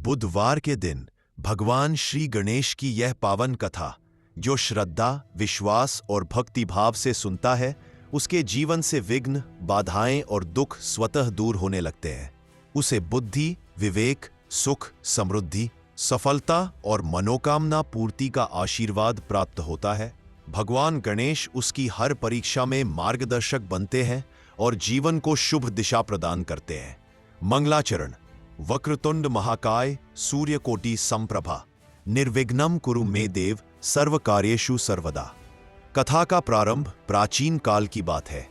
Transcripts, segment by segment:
बुधवार के दिन भगवान श्री गणेश की यह पावन कथा जो श्रद्धा, विश्वास और भक्ति भाव से सुनता है, उसके जीवन से विघ्न, बाधाएं और दुख स्वतः दूर होने लगते हैं। उसे बुद्धि, विवेक, सुख, समृद्धि, सफलता और मनोकामना पूर्ति का आशीर्वाद प्राप्त होता है। भगवान गणेश उसकी हर परीक्षा में मार्गदर्शक बनते हैं और जीवन को शुभ दिशा प्रदान करते हैं। मंगलाचरण। वक्रतुंड महाकाय, सूर्यकोटि समप्रभा, निर्विघ्नं कुरु मे देव, सर्वकार्येषु सर्वदा। कथा का प्रारंभ प्राचीन काल की बात है।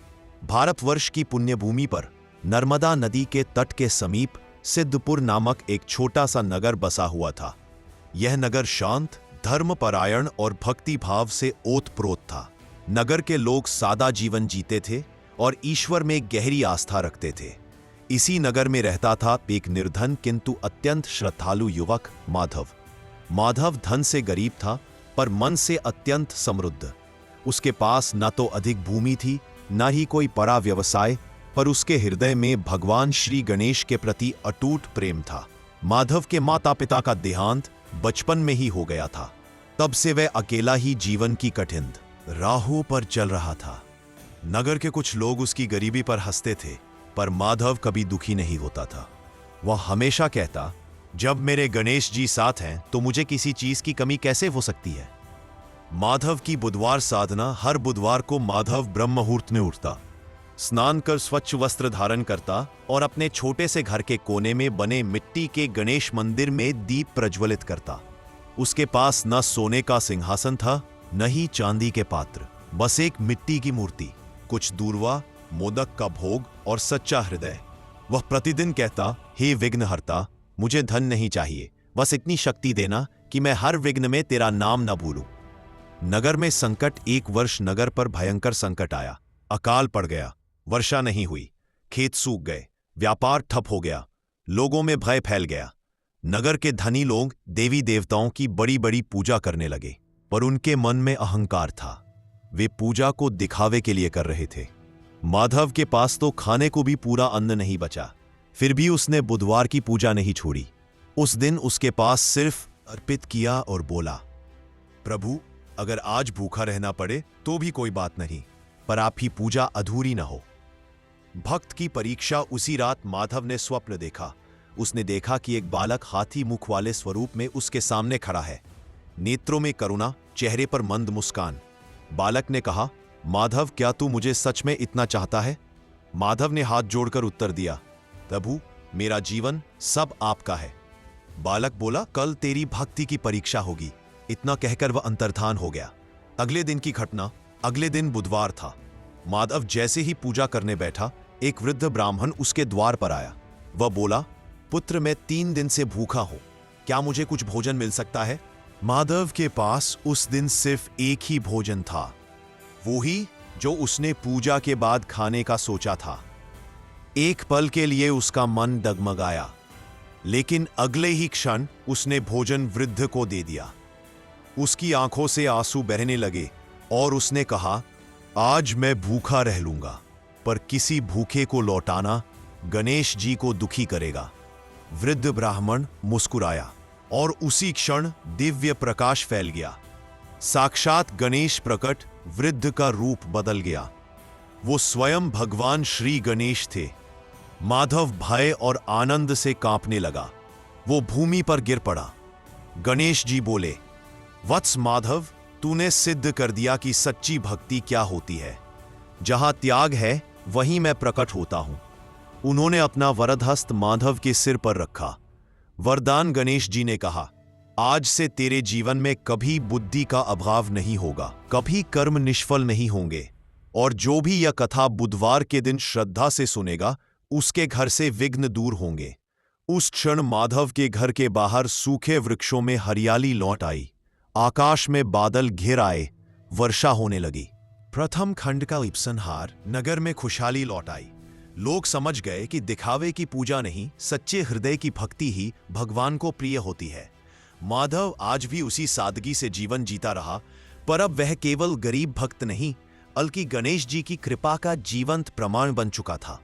भारतवर्ष की पुण्यभूमि पर नर्मदा नदी के तट के समीप सिद्धपुर नामक एक छोटा सा नगर बसा हुआ था। यह नगर शांत, धर्मपरायण और भक्ति भाव से ओतप्रोत था। नगर के लोग सादा जीवन जीते थे और ईश्वर में गहरी आस्था रखते थे। इसी नगर में रहता था एक निर्धन किंतु अत्यंत श्रद्धालु युवक माधव। माधव धन से गरीब था पर मन से अत्यंत समृद्ध। उसके पास न तो अधिक भूमि थी, न ही कोई बड़ा व्यवसाय, पर उसके हृदय में भगवान श्री गणेश के प्रति अटूट प्रेम था। माधव के माता पिता का देहांत बचपन में ही हो गया था। तब से वह अकेला ही जीवन की कठिन राहों पर चल रहा था। नगर के कुछ लोग उसकी गरीबी पर हंसते थे, पर माधव कभी दुखी नहीं होता था। वह हमेशा कहता, जब मेरे गणेश जी साथ हैं तो मुझे किसी चीज की कमी कैसे हो सकती है। माधव की बुधवार साधना। हर बुधवार को माधव ब्रह्म मुहूर्त में उठता, स्नान कर स्वच्छ वस्त्र धारण करता और अपने छोटे से घर के कोने में बने मिट्टी के गणेश मंदिर में दीप प्रज्वलित करता। उसके पास न सोने का सिंहासन था, न ही चांदी के पात्र, बस एक मिट्टी की मूर्ति, कुछ दूर्वा, मोदक का भोग और सच्चा हृदय। वह प्रतिदिन कहता, हे विघ्नहर्ता, मुझे धन नहीं चाहिए, बस इतनी शक्ति देना कि मैं हर विघ्न में तेरा नाम न भूलूं। नगर में संकट। एक वर्ष नगर पर भयंकर संकट आया। अकाल पड़ गया, वर्षा नहीं हुई, खेत सूख गए, व्यापार ठप हो गया, लोगों में भय फैल गया। नगर के धनी लोग देवी देवताओं की बड़ी बड़ी पूजा करने लगे, पर उनके मन में अहंकार था। वे पूजा को दिखावे के लिए कर रहे थे। माधव के पास तो खाने को भी पूरा अन्न नहीं बचा, फिर भी उसने बुधवार की पूजा नहीं छोड़ी। उस दिन उसके पास सिर्फ अर्पित किया और बोला, प्रभु, अगर आज भूखा रहना पड़े तो भी कोई बात नहीं, पर आपकी पूजा अधूरी न हो। भक्त की परीक्षा। उसी रात माधव ने स्वप्न देखा। उसने देखा कि एक बालक हाथी मुख वाले स्वरूप में उसके सामने खड़ा है, नेत्रों में करुणा, चेहरे पर मंद मुस्कान। बालक ने कहा, माधव, क्या तू मुझे सच में इतना चाहता है? माधव ने हाथ जोड़कर उत्तर दिया, प्रभु, मेरा जीवन सब आपका है। बालक बोला, कल तेरी भक्ति की परीक्षा होगी। इतना कहकर वह अंतर्धान हो गया। अगले दिन की घटना। अगले दिन बुधवार था। माधव जैसे ही पूजा करने बैठा, एक वृद्ध ब्राह्मण उसके द्वार पर आया। वह बोला, पुत्र, मैं 3 दिन से भूखा हूं, क्या मुझे कुछ भोजन मिल सकता है? माधव के पास उस दिन सिर्फ एक ही भोजन था, वो ही जो उसने पूजा के बाद खाने का सोचा था। एक पल के लिए उसका मन डगमगाया, लेकिन अगले ही क्षण उसने भोजन वृद्ध को दे दिया। उसकी आंखों से आंसू बहने लगे और उसने कहा, आज मैं भूखा रह लूंगा, पर किसी भूखे को लौटाना गणेश जी को दुखी करेगा। वृद्ध ब्राह्मण मुस्कुराया और उसी क्षण दिव्य प्रकाश फैल गया। साक्षात गणेश प्रकट। वृद्ध का रूप बदल गया। वो स्वयं भगवान श्री गणेश थे। माधव भय और आनंद से कांपने लगा। वो भूमि पर गिर पड़ा। गणेश जी बोले, वत्स माधव, तूने सिद्ध कर दिया कि सच्ची भक्ति क्या होती है। जहां त्याग है वहीं मैं प्रकट होता हूं। उन्होंने अपना वरदहस्त माधव के सिर पर रखा। वरदान। गणेश जी ने कहा, आज से तेरे जीवन में कभी बुद्धि का अभाव नहीं होगा, कभी कर्म निष्फल नहीं होंगे, और जो भी यह कथा बुधवार के दिन श्रद्धा से सुनेगा, उसके घर से विघ्न दूर होंगे। उस क्षण माधव के घर के बाहर सूखे वृक्षों में हरियाली लौट आई। आकाश में बादल घिर आए, वर्षा होने लगी। प्रथम खंड का उपसंहार। नगर में खुशहाली लौट आई। लोग समझ गए कि दिखावे की पूजा नहीं, सच्चे हृदय की भक्ति ही भगवान को प्रिय होती है। माधव आज भी उसी सादगी से जीवन जीता रहा, पर अब वह केवल गरीब भक्त नहीं, बल्कि गणेश जी की कृपा का जीवंत प्रमाण बन चुका था।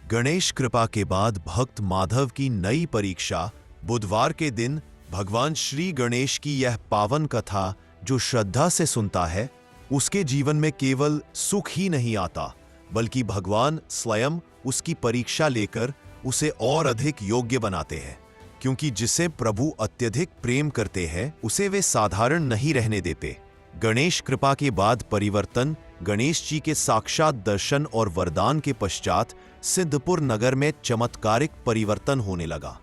गणेश कृपा के बाद भक्त माधव की नई परीक्षा बुधवार के दिन भगवान श्री गणेश की यह पावन कथा जो श्रद्धा से सुनता है, उसके जीवन में केवल सुख ही नहीं आता, बल्कि भगवान स्वयं उसकी परीक्षा लेकर उसे और अधिक योग्य बनाते हैं, क्योंकि जिसे प्रभु अत्यधिक प्रेम करते हैं उसे वे साधारण नहीं रहने देते। गणेश कृपा के बाद परिवर्तन गणेश जी के साक्षात दर्शन और वरदान के पश्चात सिद्धपुर नगर में चमत्कारिक परिवर्तन होने लगा।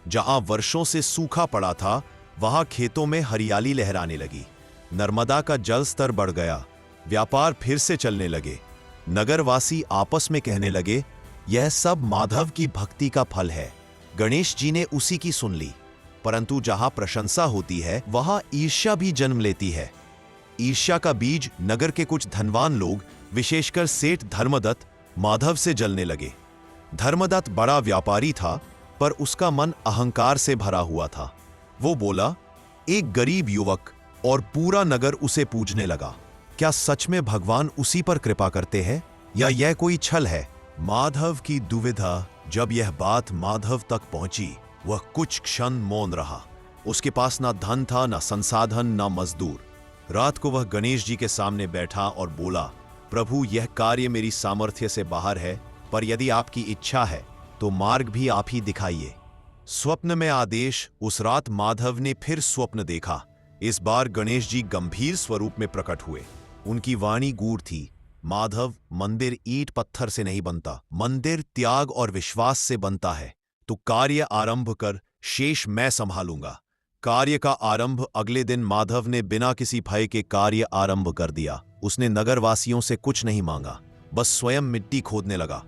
जहां वर्षों से सूखा पड़ा था, वहां खेतों में हरियाली लहराने लगी। नर्मदा का जल स्तर बढ़ गया, व्यापार फिर से चलने लगे। नगरवासी आपस में कहने लगे, यह सब माधव की भक्ति का फल है। गणेश जी ने उसी की सुन ली। परंतु जहां प्रशंसा होती है, वहां ईर्ष्या भी जन्म लेती है। ईर्ष्या का बीज नगर के कुछ धनवान लोग, विशेषकर सेठ धर्मदत्त, माधव से जलने लगे। धर्मदत्त बड़ा व्यापारी था, पर उसका मन अहंकार से भरा हुआ था। वो बोला, एक गरीब युवक, और पूरा नगर उसे पूजने लगा। क्या सच में भगवान उसी पर कृपा करते हैं, या यह कोई छल है? माधव की दुविधा जब यह बात माधव तक पहुंची, वह कुछ क्षण मौन रहा। उसके पास ना धन था, ना संसाधन, ना मजदूर। रात को वह गणेश जी के सामने बैठा और बोला, प्रभु, यह कार्य मेरी सामर्थ्य से बाहर है, पर यदि आपकी इच्छा है तो मार्ग भी आप ही दिखाइए। स्वप्न में आदेश। उस रात माधव ने फिर स्वप्न देखा। इस बार गणेश जी गंभीर स्वरूप में प्रकट हुए। उनकी वाणी गूढ़ थी, माधव, मंदिर ईंट पत्थर से नहीं बनता, मंदिर त्याग और विश्वास से बनता है। तो कार्य आरंभ कर, शेष मैं संभालूंगा। कार्य का आरंभ अगले दिन माधव ने बिना किसी भय के कार्य आरंभ कर दिया। उसने नगरवासियों से कुछ नहीं मांगा, बस स्वयं मिट्टी खोदने लगा।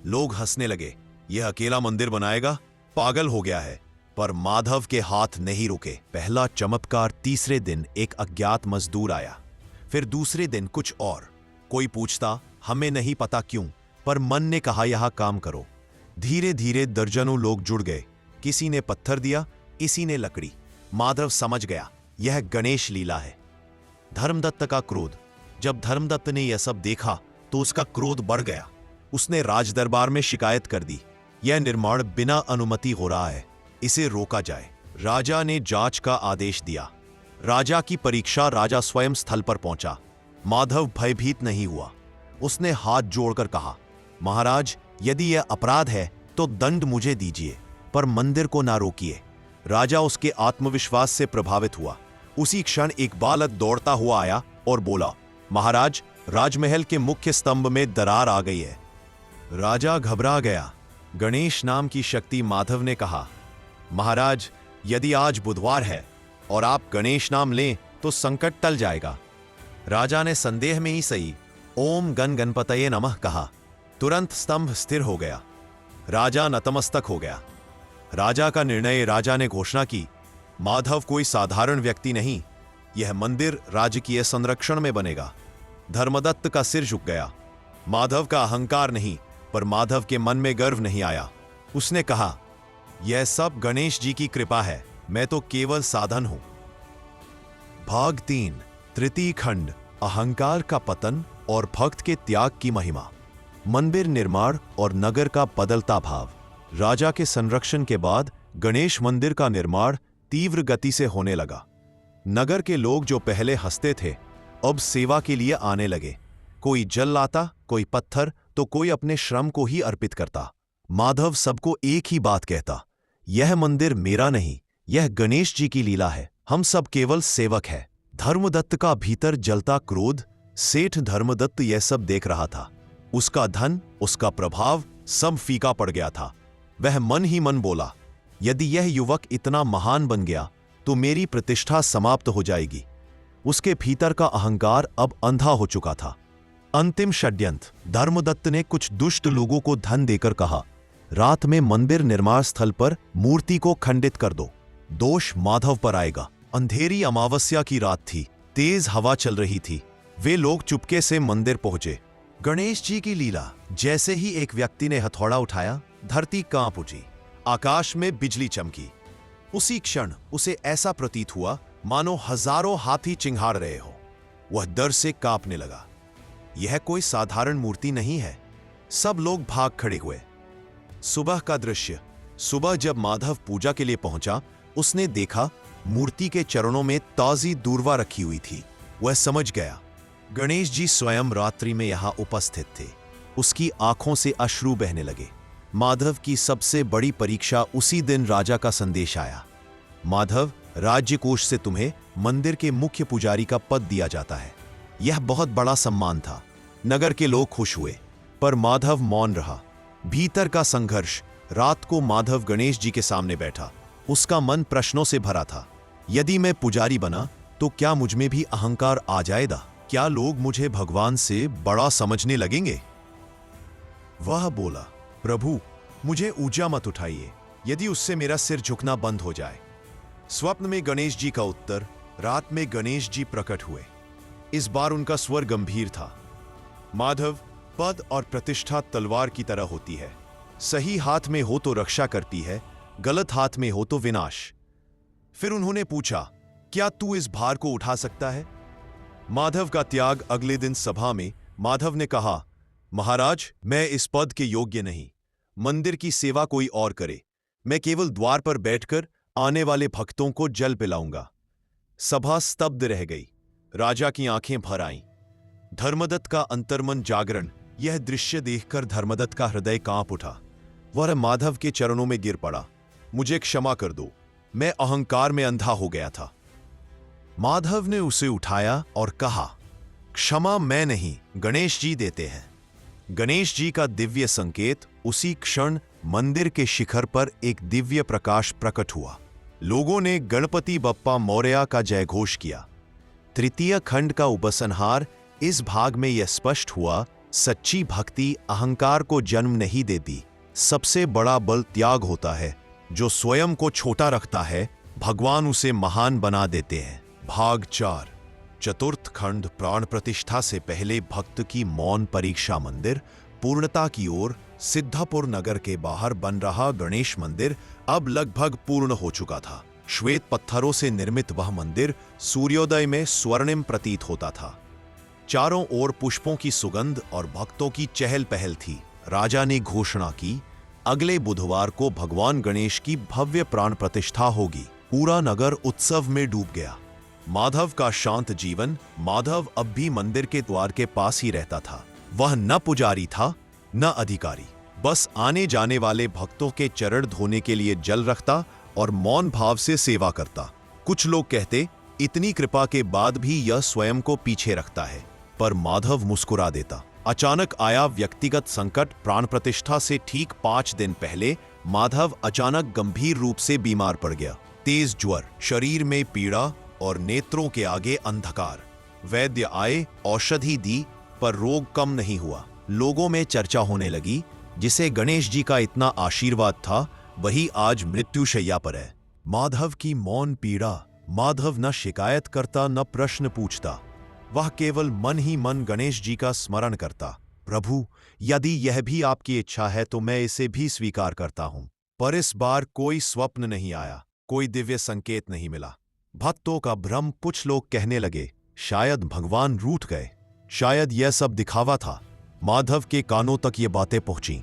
लोग हंसने लगे, यह अकेला मंदिर बनाएगा, पागल हो गया है। पर माधव के हाथ नहीं रुके। पहला चमत्कार। तीसरे दिन एक अज्ञात मजदूर आया, फिर दूसरे दिन कुछ और। कोई पूछता, हमें नहीं पता क्यों, पर मन ने कहा यहां काम करो। धीरे धीरे दर्जनों लोग जुड़ गए। किसी ने पत्थर दिया, किसी ने लकड़ी। माधव समझ गया, यह गणेश लीला है। धर्मदत्त का क्रोध। जब धर्मदत्त ने यह सब देखा तो उसका क्रोध बढ़ गया। उसने राजदरबार में शिकायत कर दी, यह निर्माण बिना अनुमति हो रहा है, इसे रोका जाए। राजा ने जांच का आदेश दिया। राजा की परीक्षा। राजा स्वयं स्थल पर पहुंचा। माधव भयभीत नहीं हुआ। उसने हाथ जोड़कर कहा, महाराज, यदि यह अपराध है तो दंड मुझे दीजिए, पर मंदिर को ना रोकिए। राजा उसके आत्मविश्वास से प्रभावित हुआ। उसी क्षण एक बालक दौड़ता हुआ आया और बोला, महाराज, राजमहल के मुख्य स्तंभ में दरार आ गई है। राजा घबरा गया। गणेश नाम की शक्ति। माधव ने कहा, महाराज, यदि आज बुधवार है और आप गणेश नाम लें तो संकट टल जाएगा। राजा ने संदेह में ही सही ओम गण गणपतये नमः कहा। तुरंत स्तंभ स्थिर हो गया। राजा नतमस्तक हो गया। राजा का निर्णय। राजा ने घोषणा की, माधव कोई साधारण व्यक्ति नहीं, यह मंदिर राजकीय संरक्षण में बनेगा। धर्मदत्त का सिर झुक गया। माधव का अहंकार नहीं, पर माधव के मन में गर्व नहीं आया। उसने कहा, यह सब गणेश जी की कृपा है, मैं तो केवल साधन हूं। भाग 3। तृतीय खंड। अहंकार का पतन और भक्त के त्याग की महिमा। मंदिर निर्माण और नगर का बदलता भाव। राजा के संरक्षण के बाद गणेश मंदिर का निर्माण तीव्र गति से होने लगा। नगर के लोग जो पहले हंसते थे, अब सेवा के लिए आने लगे। कोई जल लाता, कोई पत्थर, तो कोई अपने श्रम को ही अर्पित करता। माधव सबको एक ही बात कहता, यह मंदिर मेरा नहीं, यह गणेश जी की लीला है, हम सब केवल सेवक हैं। धर्मदत्त का भीतर जलता क्रोध। सेठ धर्मदत्त यह सब देख रहा था। उसका धन, उसका प्रभाव सब फीका पड़ गया था। वह मन ही मन बोला, यदि यह युवक इतना महान बन गया तो मेरी प्रतिष्ठा समाप्त हो जाएगी। उसके भीतर का अहंकार अब अंधा हो चुका था। अंतिम षड्यंत्र। धर्मदत्त ने कुछ दुष्ट लोगों को धन देकर कहा, रात में मंदिर निर्माण स्थल पर मूर्ति को खंडित कर दो, दोष माधव पर आएगा। अंधेरी अमावस्या की रात थी, तेज हवा चल रही थी। वे लोग चुपके से मंदिर पहुंचे। गणेश जी की लीला। जैसे ही एक व्यक्ति ने हथौड़ा उठाया, धरती कांप उठी, आकाश में बिजली चमकी। उसी क्षण उसे ऐसा प्रतीत हुआ मानो हजारों हाथी चिंघाड़ रहे हो। वह डर से कांपने लगा। यह कोई साधारण मूर्ति नहीं है। सब लोग भाग खड़े हुए। सुबह का दृश्य। सुबह जब माधव पूजा के लिए पहुंचा, उसने देखा मूर्ति के चरणों में ताजी दूर्वा रखी हुई थी। वह समझ गया गणेश जी स्वयं रात्रि में यहां उपस्थित थे। उसकी आंखों से अश्रु बहने लगे। माधव की सबसे बड़ी परीक्षा उसी दिन राजा का संदेश आया। माधव, राज्य कोष से तुम्हें मंदिर के मुख्य पुजारी का पद दिया जाता है। यह बहुत बड़ा सम्मान था। नगर के लोग खुश हुए, पर माधव मौन रहा। भीतर का संघर्ष। रात को माधव गणेश जी के सामने बैठा। उसका मन प्रश्नों से भरा था। यदि मैं पुजारी बना तो क्या मुझ में भी अहंकार आ जाएगा? क्या लोग मुझे भगवान से बड़ा समझने लगेंगे? वह बोला, प्रभु, मुझे ऊंचा मत उठाइए, यदि उससे मेरा सिर झुकना बंद हो जाए। स्वप्न में गणेश जी का उत्तर। रात में गणेश जी प्रकट हुए। इस बार उनका स्वर गंभीर था। माधव, पद और प्रतिष्ठा तलवार की तरह होती है। सही हाथ में हो तो रक्षा करती है, गलत हाथ में हो तो विनाश। फिर उन्होंने पूछा, क्या तू इस भार को उठा सकता है? माधव का त्याग। अगले दिन सभा में माधव ने कहा, महाराज, मैं इस पद के योग्य नहीं। मंदिर की सेवा कोई और करे। मैं केवल द्वार पर बैठकर आने वाले भक्तों को जल पिलाऊंगा। सभा स्तब्ध रह गई। राजा की आंखें भर आईं। धर्मदत्त का अंतर्मन जागरण। यह दृश्य देखकर धर्मदत्त का हृदय कांप उठा। वह माधव के चरणों में गिर पड़ा। मुझे क्षमा कर दो, मैं अहंकार में अंधा हो गया था। माधव ने उसे उठाया और कहा, क्षमा मैं नहीं, गणेश जी देते हैं। गणेश जी का दिव्य संकेत। उसी क्षण मंदिर के शिखर पर एक दिव्य प्रकाश प्रकट हुआ। लोगों ने गणपति बप्पा मौर्य का जयघोष किया। तृतीय खंड का उपसंहार। इस भाग में यह स्पष्ट हुआ, सच्ची भक्ति अहंकार को जन्म नहीं देती। सबसे बड़ा बल त्याग होता है। जो स्वयं को छोटा रखता है, भगवान उसे महान बना देते हैं। भाग 4, चतुर्थ खंड। प्राण प्रतिष्ठा से पहले भक्त की मौन परीक्षा। मंदिर पूर्णता की ओर। सिद्धापुर नगर के बाहर बन रहा गणेश मंदिर अब लगभग पूर्ण हो चुका था। श्वेत पत्थरों से निर्मित वह मंदिर सूर्योदय में स्वर्णिम प्रतीत होता था। चारों ओर पुष्पों की सुगंध और भक्तों की चहल पहल थी। राजा ने घोषणा की, अगले बुधवार को भगवान गणेश की भव्य प्राण प्रतिष्ठा होगी। पूरा नगर उत्सव में डूब गया। माधव का शांत जीवन। माधव अब भी मंदिर के द्वार के पास ही रहता था। वह न पुजारी था न अधिकारी, बस आने जाने वाले भक्तों के चरण धोने के लिए जल रखता और मौन भाव से सेवा करता। कुछ लोग कहते, इतनी कृपा के बाद भी यह स्वयं को पीछे रखता है, पर माधव मुस्कुरा देता। अचानक आया व्यक्तिगत संकट। प्राण प्रतिष्ठा से ठीक 5 दिन पहले माधव अचानक गंभीर रूप से बीमार पड़ गया। तेज ज्वर, शरीर में पीड़ा और नेत्रों के आगे अंधकार। वैद्य आए, औषधि दी, पर रोग कम नहीं हुआ। लोगों में चर्चा होने लगी, जिसे गणेश जी का इतना आशीर्वाद था, वही आज मृत्युशैया पर है। माधव की मौन पीड़ा। माधव न शिकायत करता न प्रश्न पूछता। वह केवल मन ही मन गणेश जी का स्मरण करता। प्रभु, यदि यह भी आपकी इच्छा है तो मैं इसे भी स्वीकार करता हूं। पर इस बार कोई स्वप्न नहीं आया, कोई दिव्य संकेत नहीं मिला। भक्तों का भ्रम। कुछ लोग कहने लगे, शायद भगवान रूठ गए, शायद यह सब दिखावा था। माधव के कानों तक ये बातें पहुंची,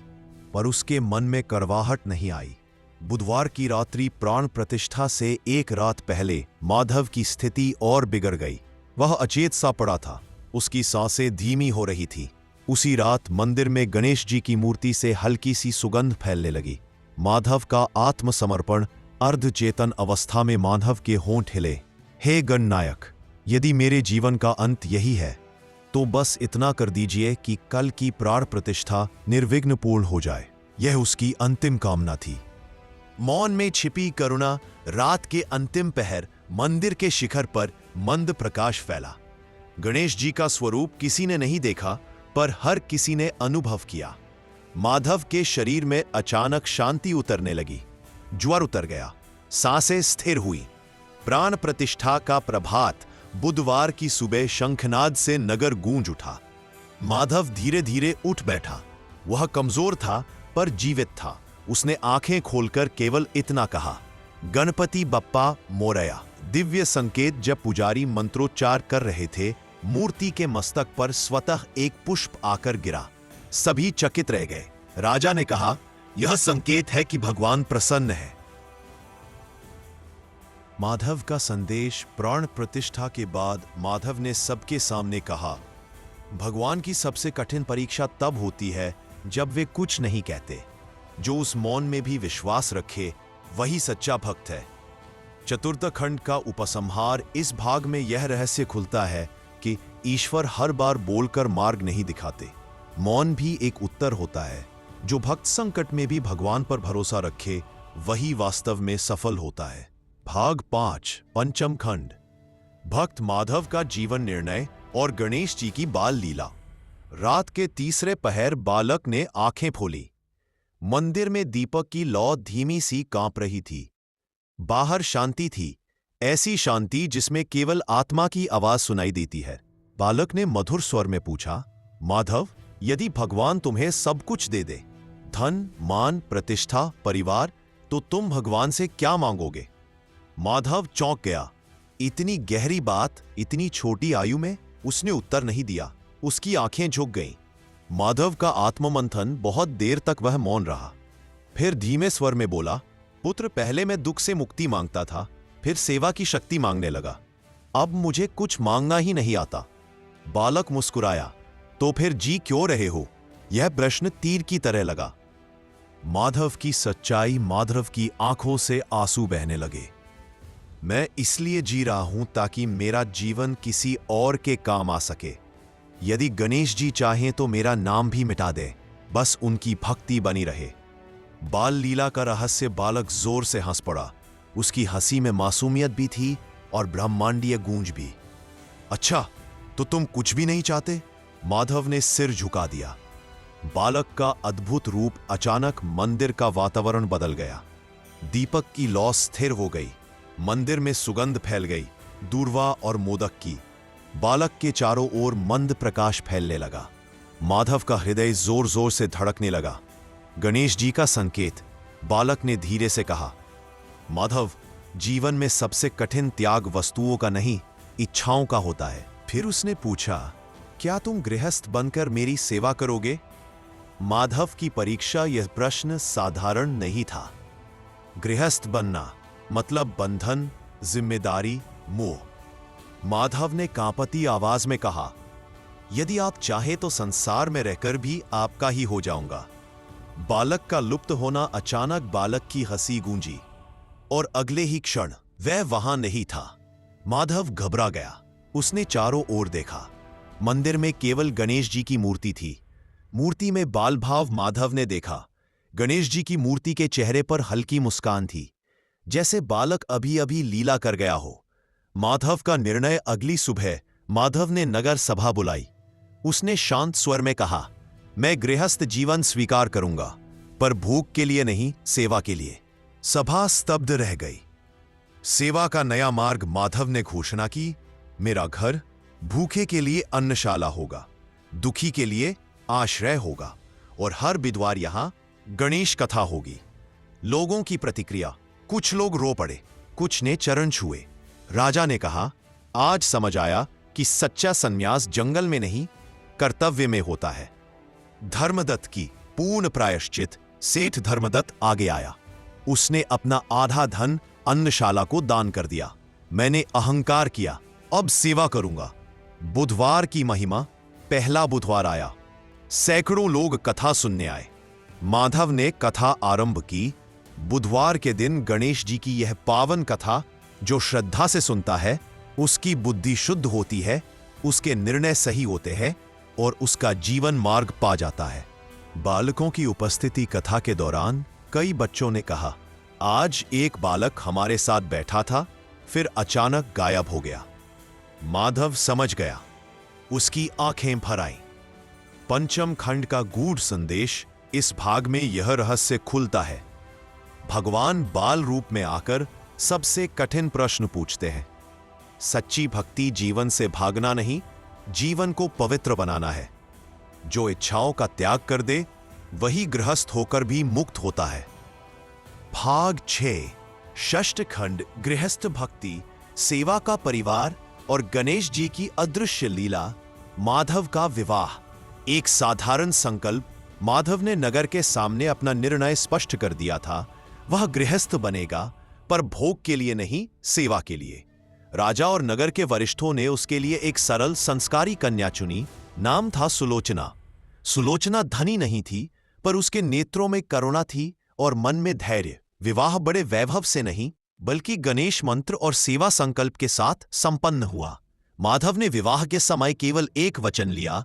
पर उसके मन में कड़वाहट नहीं आई। बुधवार की रात्रि प्राण प्रतिष्ठा से एक रात पहले माधव की स्थिति और बिगड़ गई। वह अचेत सा पड़ा था। उसकी सांसें धीमी हो रही थी। उसी रात मंदिर में गणेश जी की मूर्ति से हल्की सी सुगंध फैलने लगी। माधव का आत्मसमर्पण। अर्धचेतन अवस्था में माधव के होंठ हिले। हे गणनायक, यदि मेरे जीवन का अंत यही है तो बस इतना कर दीजिए कि कल की प्राण प्रतिष्ठा निर्विघ्न पूर्ण हो जाए। यह उसकी अंतिम कामना थी। मौन में छिपी करुणा। रात के अंतिम पहर मंदिर के शिखर पर मंद प्रकाश फैला। गणेश जी का स्वरूप किसी ने नहीं देखा, पर हर किसी ने अनुभव किया। माधव के शरीर में अचानक शांति उतरने लगी। ज्वर उतर गया। सांसें स्थिर हुई। प्राण प्रतिष्ठा का प्रभात। बुधवार की सुबह शंखनाद से नगर गूंज उठा। माधव धीरे धीरे उठ बैठा। वह कमजोर था पर जीवित था। उसने आंखें खोलकर केवल इतना कहा, गणपति बप्पा मोरया। दिव्य संकेत। जब पुजारी मंत्रोच्चार कर रहे थे, मूर्ति के मस्तक पर स्वतः एक पुष्प आकर गिरा। सभी चकित रह गए। राजा ने कहा, यह संकेत है कि भगवान प्रसन्न है। माधव का संदेश प्राण प्रतिष्ठा के बाद माधव ने सबके सामने कहा, भगवान की सबसे कठिन परीक्षा तब होती है जब वे कुछ नहीं कहते। जो उस मौन में भी विश्वास रखे वही सच्चा भक्त है। चतुर्थ खंड का उपसंहार इस भाग में यह रहस्य खुलता है कि ईश्वर हर बार बोलकर मार्ग नहीं दिखाते। मौन भी एक उत्तर होता है। जो भक्त संकट में भी भगवान पर भरोसा रखे वही वास्तव में सफल होता है। भाग 5 पंचम खंड, भक्त माधव का जीवन निर्णय और गणेश जी की बाल लीला। रात के तीसरे पहर बालक ने आंखें खोली। मंदिर में दीपक की लौ धीमी सी कांप रही थी। बाहर शांति थी, ऐसी शांति जिसमें केवल आत्मा की आवाज सुनाई देती है। बालक ने मधुर स्वर में पूछा, माधव, यदि भगवान तुम्हें सब कुछ दे दे, धन, मान, प्रतिष्ठा, परिवार, तो तुम भगवान से क्या मांगोगे? माधव चौंक गया। इतनी गहरी बात इतनी छोटी आयु में? उसने उत्तर नहीं दिया। उसकी आंखें झुक गईं। माधव का आत्ममंथन बहुत देर तक वह मौन रहा। फिर धीमे स्वर में बोला, पुत्र, पहले मैं दुख से मुक्ति मांगता था, फिर सेवा की शक्ति मांगने लगा। अब मुझे कुछ मांगना ही नहीं आता। बालक मुस्कुराया। तो फिर जी क्यों रहे हो? यह प्रश्न तीर की तरह लगा। माधव की सच्चाई, माधव की आंखों से आंसू बहने लगे। मैं इसलिए जी रहा हूं ताकि मेरा जीवन किसी और के काम आ सके। यदि गणेश जी चाहें तो मेरा नाम भी मिटा दे, बस उनकी भक्ति बनी रहे। बाल लीला का रहस्य बालक जोर से हंस पड़ा। उसकी हंसी में मासूमियत भी थी और ब्रह्मांडीय गूंज भी। अच्छा, तो तुम कुछ भी नहीं चाहते? माधव ने सिर झुका दिया। बालक का अद्भुत रूप अचानक मंदिर का वातावरण बदल गया। दीपक की लौ स्थिर हो गई। मंदिर में सुगंध फैल गई, दूर्वा और मोदक की। बालक के चारों ओर मंद प्रकाश फैलने लगा। माधव का हृदय जोर जोर से धड़कने लगा। गणेश जी का संकेत। बालक ने धीरे से कहा, माधव, जीवन में सबसे कठिन त्याग वस्तुओं का नहीं, इच्छाओं का होता है। फिर उसने पूछा, क्या तुम गृहस्थ बनकर मेरी सेवा करोगे? माधव की परीक्षा यह प्रश्न साधारण नहीं था। गृहस्थ बनना मतलब बंधन, जिम्मेदारी, मोह। माधव ने कांपती आवाज में कहा, यदि आप चाहे तो संसार में रहकर भी आपका ही हो जाऊंगा। बालक का लुप्त होना अचानक बालक की हंसी गूंजी और अगले ही क्षण वह वहां नहीं था। माधव घबरा गया। उसने चारों ओर देखा। मंदिर में केवल गणेश जी की मूर्ति थी। मूर्ति में बाल भाव माधव ने देखा। गणेश जी की मूर्ति के चेहरे पर हल्की मुस्कान थी, जैसे बालक अभी अभी लीला कर गया हो। माधव का निर्णय। अगली सुबह माधव ने नगर सभा बुलाई। उसने शांत स्वर में कहा, मैं गृहस्थ जीवन स्वीकार करूंगा, पर भूख के लिए नहीं, सेवा के लिए। सभा स्तब्ध रह गई। सेवा का नया मार्ग माधव ने घोषणा की। मेरा घर भूखे के लिए अन्नशाला होगा, दुखी के लिए आश्रय होगा, और हर बुधवार यहां गणेश कथा होगी। लोगों की प्रतिक्रिया। कुछ लोग रो पड़े, कुछ ने चरण छुए। राजा ने कहा, आज समझ आया कि सच्चा संन्यास जंगल में नहीं, कर्तव्य में होता है। धर्मदत्त की पूर्ण प्रायश्चित। सेठ धर्मदत्त आगे आया। उसने अपना आधा धन अन्नशाला को दान कर दिया। मैंने अहंकार किया, अब सेवा करूंगा। बुधवार की महिमा। पहला बुधवार आया। सैकड़ों लोग कथा सुनने आए। माधव ने कथा आरंभ की। बुधवार के दिन गणेश जी की यह पावन कथा, जो श्रद्धा से सुनता है उसकी बुद्धि शुद्ध होती है, उसके निर्णय सही होते हैं और उसका जीवन मार्ग पा जाता है। बालकों की उपस्थिति। कथा के दौरान कई बच्चों ने कहा, आज एक बालक हमारे साथ बैठा था, फिर अचानक गायब हो गया। माधव समझ गया। उसकी आंखें भर आईं। पंचम खंड का गूढ़ संदेश। इस भाग में यह रहस्य खुलता है। भगवान बाल रूप में आकर सबसे कठिन प्रश्न पूछते हैं। सच्ची भक्ति जीवन से भागना नहीं, जीवन को पवित्र बनाना है। जो इच्छाओं का त्याग कर दे वही गृहस्थ होकर भी मुक्त होता है। भाग 6 षष्ठ खंड, गृहस्थ भक्ति, सेवा का परिवार और गणेश जी की अदृश्य लीला। माधव का विवाह। एक साधारण संकल्प माधव ने नगर के सामने अपना निर्णय स्पष्ट कर दिया था। वह गृहस्थ बनेगा, पर भोग के लिए नहीं, सेवा के लिए। राजा और नगर के वरिष्ठों ने उसके लिए एक सरल संस्कारी कन्या चुनी। नाम था सुलोचना। सुलोचना धनी नहीं थी, पर उसके नेत्रों में करुणा थी और मन में धैर्य। विवाह बड़े वैभव से नहीं, बल्कि गणेश मंत्र और सेवा संकल्प के साथ संपन्न हुआ। माधव ने विवाह के समय केवल एक वचन लिया,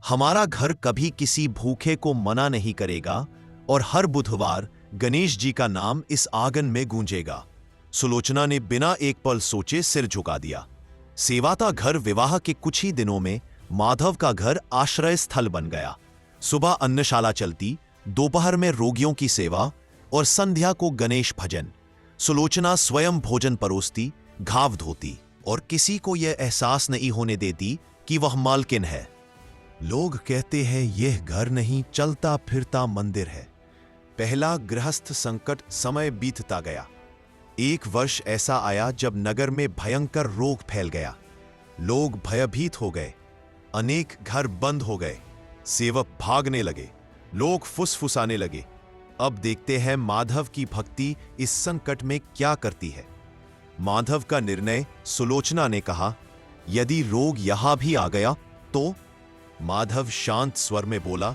हमारा घर कभी किसी भूखे को मना नहीं करेगा और हर बुधवार गणेश जी का नाम इस आंगन में गूंजेगा। सुलोचना ने बिना एक पल सोचे सिर झुका दिया। सेवाता घर विवाह के कुछ ही दिनों में माधव का घर आश्रय स्थल बन गया। सुबह अन्नशाला चलती, दोपहर में रोगियों की सेवा और संध्या को गणेश भजन। सुलोचना स्वयं भोजन परोसती, घाव धोती और किसी को यह एहसास नहीं होने देती कि वह मालकिन है। लोग कहते हैं यह घर नहीं, चलता फिरता मंदिर है। पहला गृहस्थ संकट समय बीतता गया। एक वर्ष ऐसा आया जब नगर में भयंकर रोग फैल गया। लोग भयभीत हो गए, अनेक घर बंद हो गए, सेवक भागने लगे, लोग फुसफुसाने लगे। अब देखते हैं माधव की भक्ति इस संकट में क्या करती है। माधव का निर्णय। सुलोचना ने कहा, यदि रोग यहां भी आ गया तो? माधव शांत स्वर में बोला,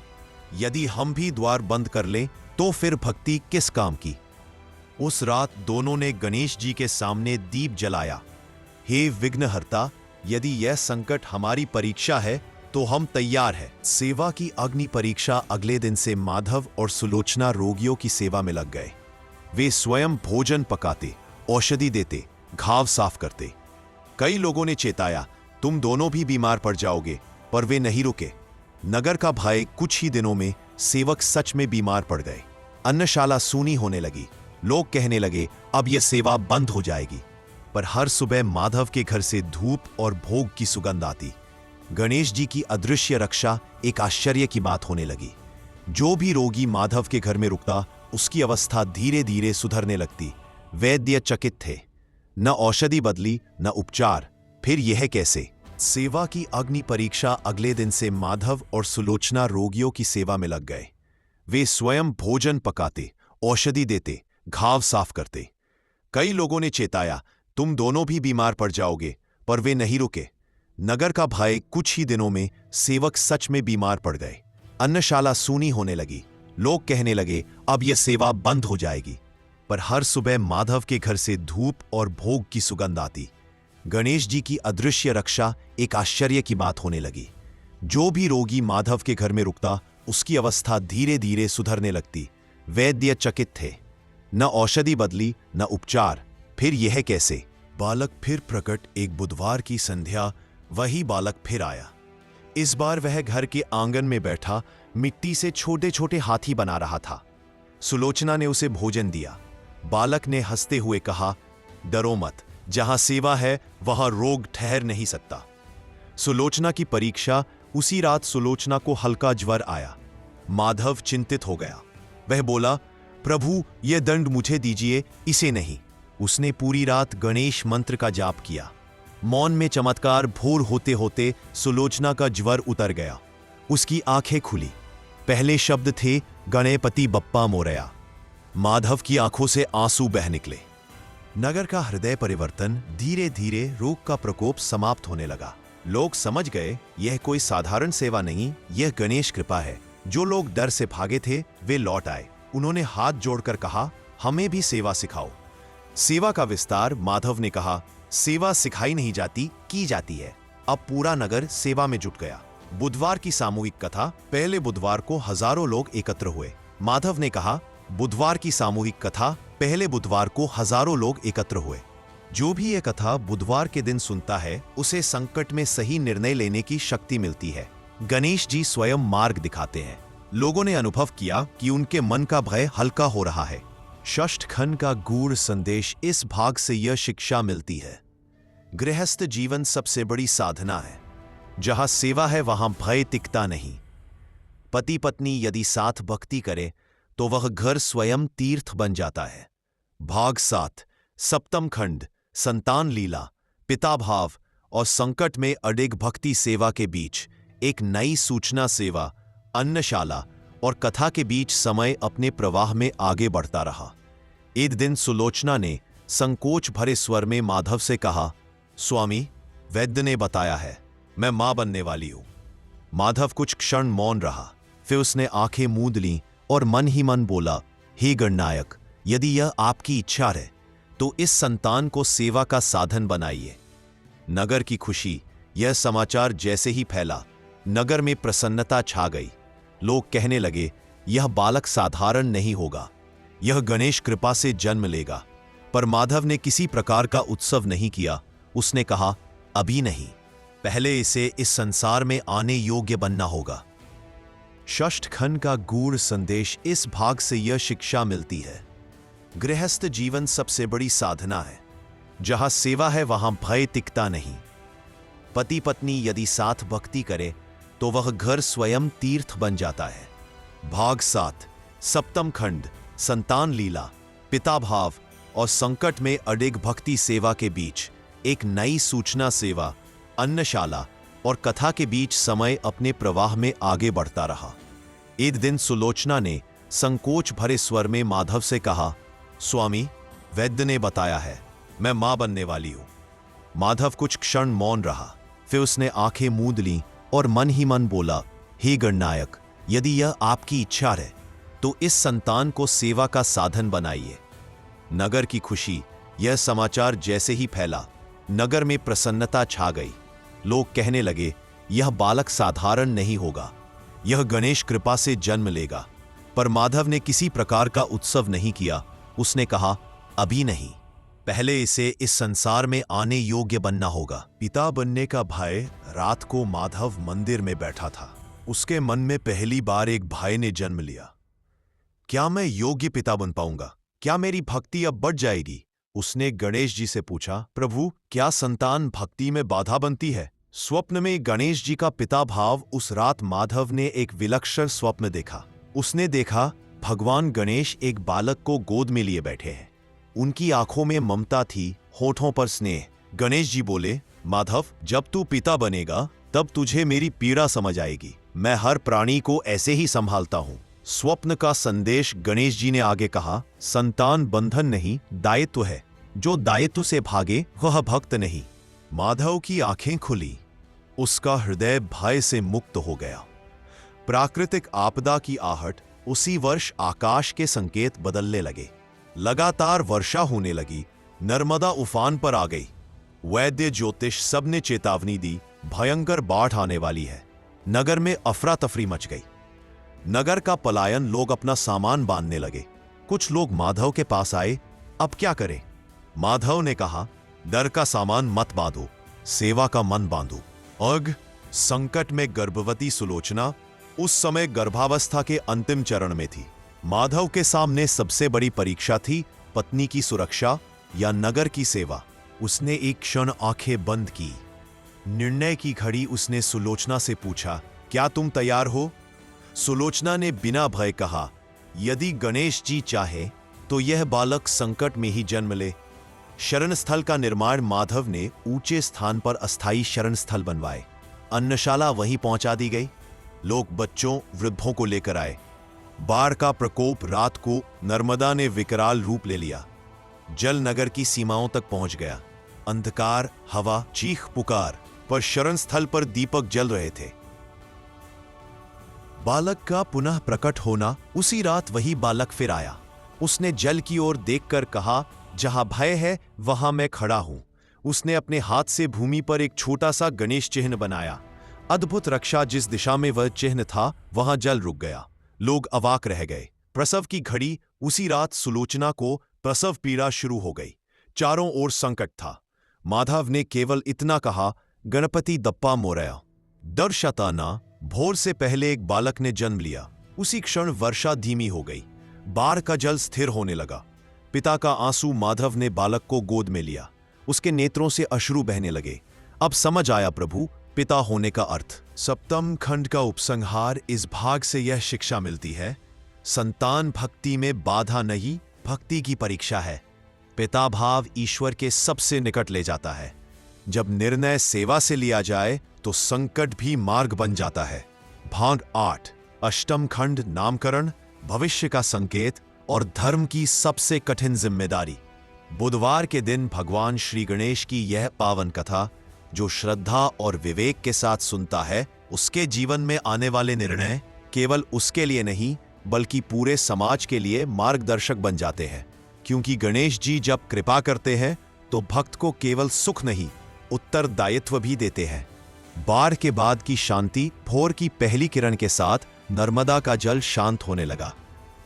यदि हम भी द्वार बंद कर लें तो फिर भक्ति किस काम की। उस रात दोनों ने गणेश जी के सामने दीप जलाया। हे विघ्नहर्ता, यदि यह संकट हमारी परीक्षा है तो हम तैयार हैं। सेवा की अग्नि परीक्षा। अगले दिन से माधव और सुलोचना रोगियों की सेवा में लग गए। वे स्वयं भोजन पकाते, औषधि देते, घाव साफ करते। कई लोगों ने चेताया, तुम दोनों भी बीमार पड़ जाओगे, पर वे नहीं रुके। नगर का भय। कुछ ही दिनों में सेवक सच में बीमार पड़ गए। अन्नशाला सूनी होने लगी। लोग कहने लगे, अब यह सेवा बंद हो जाएगी। पर हर सुबह माधव के घर से धूप और भोग की सुगंध आती। गणेश जी की अदृश्य रक्षा एक आश्चर्य की बात होने लगी। जो भी रोगी माधव के घर में रुकता, उसकी अवस्था धीरे धीरे सुधरने लगती। वैद्य चकित थे। न औषधि बदली, न उपचार। फिर यह कैसे? सेवा की अग्नि परीक्षा। अगले दिन से माधव और सुलोचना रोगियों की सेवा में लग गए। वे स्वयं भोजन पकाते, औषधि देते, घाव साफ करते। कई लोगों ने चेताया, तुम दोनों भी बीमार पड़ जाओगे, पर वे नहीं रुके। नगर का भय। कुछ ही दिनों में सेवक सच में बीमार पड़ गए। अन्नशाला सूनी होने लगी। लोग कहने लगे, अब यह सेवा बंद हो जाएगी। पर हर सुबह माधव के घर से धूप और भोग की सुगंध आती। गणेश जी की अदृश्य रक्षा एक आश्चर्य की बात होने लगी। जो भी रोगी माधव के घर में रुकता, उसकी अवस्था धीरे धीरे सुधरने लगती। वैद्य चकित थे। न औषधि बदली, न उपचार। फिर यह कैसे? बालक फिर प्रकट। एक बुधवार की संध्या वही बालक फिर आया। इस बार वह घर के आंगन में बैठा मिट्टी से छोटे छोटे हाथी बना रहा था। सुलोचना ने उसे भोजन दिया। बालक ने हंसते हुए कहा, डरो मत, जहां सेवा है वहां रोग ठहर नहीं सकता। सुलोचना की परीक्षा। उसी रात सुलोचना को हल्का ज्वर आया। माधव चिंतित हो गया। वह बोला, प्रभु, यह दंड मुझे दीजिए, इसे नहीं। उसने पूरी रात गणेश मंत्र का जाप किया। मौन में चमत्कार। भोर होते होते सुलोचना का ज्वर उतर गया। उसकी आंखें खुली। पहले शब्द थे, गणपति बप्पा मोरया। माधव की आंखों से आंसू बह निकले। नगर का हृदय परिवर्तन। धीरे धीरे रोग का प्रकोप समाप्त होने लगा। लोग समझ गए, यह कोई साधारण सेवा नहीं, यह गणेश कृपा है। जो लोग डर से भागे थे, वे लौट आए। उन्होंने हाथ जोड़कर कहा, हमें भी सेवा सिखाओ। सेवा का विस्तार। माधव ने कहा, सेवा सिखाई नहीं जाती, की जाती है। अब पूरा नगर सेवा में जुट गया। बुधवार की सामूहिक कथा। पहले बुधवार को हजारों लोग एकत्र हुए। माधव ने कहा, बुधवार की सामूहिक कथा। पहले बुधवार को हजारों लोग एकत्र हुए। जो भी यह कथा बुधवार के दिन सुनता है, उसे संकट में सही निर्णय लेने की शक्ति मिलती है। गणेश जी स्वयं मार्ग दिखाते हैं। लोगों ने अनुभव किया कि उनके मन का भय हल्का हो रहा है। षष्ठ खंड का गूढ़ संदेश। इस भाग से यह शिक्षा मिलती है, गृहस्थ जीवन सबसे बड़ी साधना है। जहां सेवा है वहां भय टिकता नहीं। पति पत्नी यदि साथ भक्ति करे तो वह घर स्वयं तीर्थ बन जाता है। भाग 7, सप्तम खंड। संतान लीला, पिता भाव और संकट में अडिग भक्ति सेवा के बीच एक नई सूचना। सेवा, अन्नशाला और कथा के बीच समय अपने प्रवाह में आगे बढ़ता रहा। एक दिन सुलोचना ने संकोच भरे स्वर में माधव से कहा, स्वामी, वैद्य ने बताया है मैं मां बनने वाली हूं। माधव कुछ क्षण मौन रहा, फिर उसने आंखें मूंद लीं और मन ही मन बोला, हे गणनायक, यदि यह आपकी इच्छा है तो इस संतान को सेवा का साधन बनाइए। नगर की खुशी, यह समाचार जैसे ही फैला, नगर में प्रसन्नता छा गई। लोग कहने लगे, यह बालक साधारण नहीं होगा, यह गणेश कृपा से जन्म लेगा। पर माधव ने किसी प्रकार का उत्सव नहीं किया। उसने कहा, अभी नहीं, पहले इसे इस संसार में आने योग्य बनना होगा। षष्ठ खंड का गूढ़ संदेश। इस भाग से यह शिक्षा मिलती है, गृहस्थ जीवन सबसे बड़ी साधना है। जहां सेवा है वहां भय टिकता नहीं। पति पत्नी यदि साथ भक्ति करे तो वह घर स्वयं तीर्थ बन जाता है। भाग 7, सप्तम खंड, संतान लीला, पिता भाव और संकट में अडिग भक्ति सेवा के बीच एक नई सूचना। सेवा, अन्नशाला और कथा के बीच समय अपने प्रवाह में आगे बढ़ता रहा। एक दिन सुलोचना ने संकोच भरे स्वर में माधव से कहा, स्वामी, वैद्य ने बताया है मैं मां बनने वाली हूं। माधव कुछ क्षण मौन रहा, फिर उसने आंखें मूंद लीं और मन ही मन बोला, हे गणनायक, यदि यह आपकी इच्छा है तो इस संतान को सेवा का साधन बनाइए। नगर की खुशी, यह समाचार जैसे ही फैला, नगर में प्रसन्नता छा गई। लोग कहने लगे, यह बालक साधारण नहीं होगा, यह गणेश कृपा से जन्म लेगा। पर माधव ने किसी प्रकार का उत्सव नहीं किया। उसने कहा, अभी नहीं, पहले इसे इस संसार में आने योग्य बनना होगा। पिता बनने का भय। रात को माधव मंदिर में बैठा था। उसके मन में पहली बार एक भय ने जन्म लिया। क्या मैं योग्य पिता बन पाऊंगा? क्या मेरी भक्ति अब बढ़ जाएगी? उसने गणेश जी से पूछा, प्रभु, क्या संतान भक्ति में बाधा बनती है? स्वप्न में गणेश जी का पिता भाव। उस रात माधव ने एक विलक्षण स्वप्न देखा। उसने देखा भगवान गणेश एक बालक को गोद में लिए बैठे हैं। उनकी आंखों में ममता थी, होठों पर स्नेह। गणेश जी बोले, माधव, जब तू पिता बनेगा तब तुझे मेरी पीड़ा समझ आएगी। मैं हर प्राणी को ऐसे ही संभालता हूं। स्वप्न का संदेश। गणेश जी ने आगे कहा, संतान बंधन नहीं, दायित्व है। जो दायित्व से भागे वह भक्त नहीं। माधव की आंखें खुली, उसका हृदय भय से मुक्त हो गया। प्राकृतिक आपदा की आहट। उसी वर्ष आकाश के संकेत बदलने लगे। लगातार वर्षा होने लगी। नर्मदा उफान पर आ गई। वैद्य, ज्योतिष सबने चेतावनी दी, भयंकर बाढ़ आने वाली है। नगर में अफरा तफरी मच गई। नगर का पलायन। लोग अपना सामान बांधने लगे। कुछ लोग माधव के पास आए, अब क्या करें? माधव ने कहा, डर का सामान मत बांधो, सेवा का मन बांधो। अग संकट में गर्भवती सुलोचना उस समय गर्भावस्था के अंतिम चरण में थी। माधव के सामने सबसे बड़ी परीक्षा थी, पत्नी की सुरक्षा या नगर की सेवा। उसने एक क्षण आंखें बंद की। निर्णय की घड़ी। उसने सुलोचना से पूछा, क्या तुम तैयार हो? सुलोचना ने बिना भय कहा, यदि गणेश जी चाहे तो यह बालक संकट में ही जन्म ले। शरण स्थल का निर्माण। माधव ने ऊंचे स्थान पर अस्थायी शरण स्थल बनवाए। अन्नशाला वहीं पहुंचा दी गई। लोग बच्चों, वृद्धों को लेकर आए। बाढ़ का प्रकोप। रात को नर्मदा ने विकराल रूप ले लिया। जल नगर की सीमाओं तक पहुंच गया। अंधकार, हवा, चीख पुकार। पर शरण स्थल पर दीपक जल रहे थे। बालक का पुनः प्रकट होना। उसी रात वही बालक फिर आया। उसने जल की ओर देखकर कहा, जहां भय है वहां मैं खड़ा हूं। उसने अपने हाथ से भूमि पर एक छोटा सा गणेश चिन्ह बनाया। अद्भुत रक्षा। जिस दिशा में वह चिन्ह था वहां जल रुक गया। लोग अवाक रह गए। प्रसव की घड़ी। उसी रात सुलोचना को प्रसव पीड़ा शुरू हो गई। चारों ओर संकट था। माधव ने केवल इतना कहा, गणपति दप्पा मोरया। दर्शताना। भोर से पहले एक बालक ने जन्म लिया। उसी क्षण वर्षा धीमी हो गई। बाढ़ का जल स्थिर होने लगा। पिता का आंसू। माधव ने बालक को गोद में लिया। उसके नेत्रों से अश्रु बहने लगे। अब समझ आया प्रभु, पिता होने का अर्थ। सप्तम खंड का उपसंहार। इस भाग से यह शिक्षा मिलती है, संतान भक्ति में बाधा नहीं, भक्ति की परीक्षा है। पिता भाव ईश्वर के सबसे निकट ले जाता है। जब निर्णय सेवा से लिया जाए तो संकट भी मार्ग बन जाता है। भाग 8, अष्टम खंड नामकरण, भविष्य का संकेत और धर्म की सबसे कठिन जिम्मेदारी। बुधवार के दिन भगवान श्री गणेश की यह पावन कथा जो श्रद्धा और विवेक के साथ सुनता है, उसके जीवन में आने वाले निर्णय केवल उसके लिए नहीं बल्कि पूरे समाज के लिए मार्गदर्शक बन जाते हैं। क्योंकि गणेश जी जब कृपा करते हैं तो भक्त को केवल सुख नहीं, उत्तरदायित्व भी देते हैं। बाढ़ के बाद की शांति, भोर की पहली किरण के साथ नर्मदा का जल शांत होने लगा।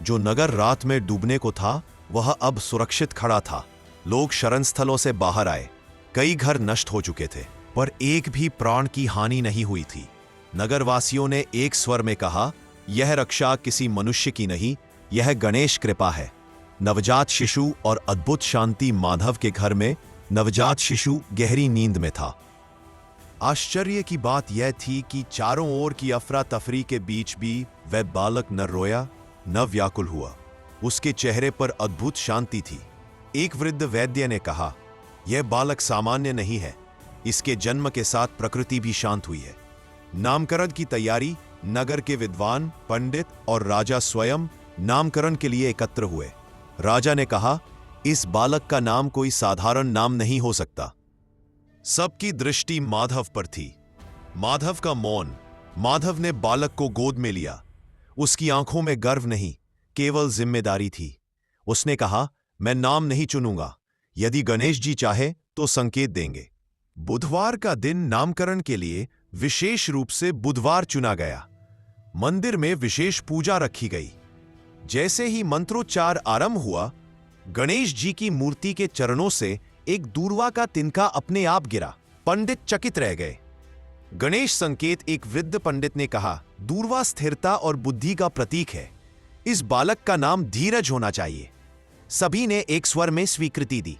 जो नगर रात में डूबने को था वह अब सुरक्षित खड़ा था। लोग शरण स्थलों से बाहर आए। कई घर नष्ट हो चुके थे पर एक भी प्राण की हानि नहीं हुई थी। नगरवासियों ने एक स्वर में कहा, यह रक्षा किसी मनुष्य की नहीं, यह गणेश कृपा है। नवजात शिशु और अद्भुत शांति। माधव के घर में नवजात शिशु गहरी नींद में था। आश्चर्य की बात यह थी कि चारों ओर की अफरा तफरी के बीच भी वह बालक न रोया न व्याकुल हुआ। उसके चेहरे पर अद्भुत शांति थी। एक वृद्ध वैद्य ने कहा, यह बालक सामान्य नहीं है, इसके जन्म के साथ प्रकृति भी शांत हुई है। नामकरण की तैयारी। नगर के विद्वान, पंडित और राजा स्वयं नामकरण के लिए एकत्र हुए। राजा ने कहा, इस बालक का नाम कोई साधारण नाम नहीं हो सकता। सबकी दृष्टि माधव पर थी। माधव का मौन। माधव ने बालक को गोद में लिया। उसकी आंखों में गर्व नहीं, केवल जिम्मेदारी थी। उसने कहा, मैं नाम नहीं चुनूंगा, यदि गणेश जी चाहे तो संकेत देंगे। बुधवार का दिन नामकरण के लिए विशेष रूप से बुधवार चुना गया। मंदिर में विशेष पूजा रखी गई। जैसे ही मंत्रोच्चार आरंभ हुआ, गणेश जी की मूर्ति के चरणों से एक दूर्वा का तिनका अपने आप गिरा। पंडित चकित रह गए। गणेश संकेत। एक वृद्ध पंडित ने कहा, दूर्वा स्थिरता और बुद्धि का प्रतीक है। इस बालक का नाम धीरज होना चाहिए। सभी ने एक स्वर में स्वीकृति दी।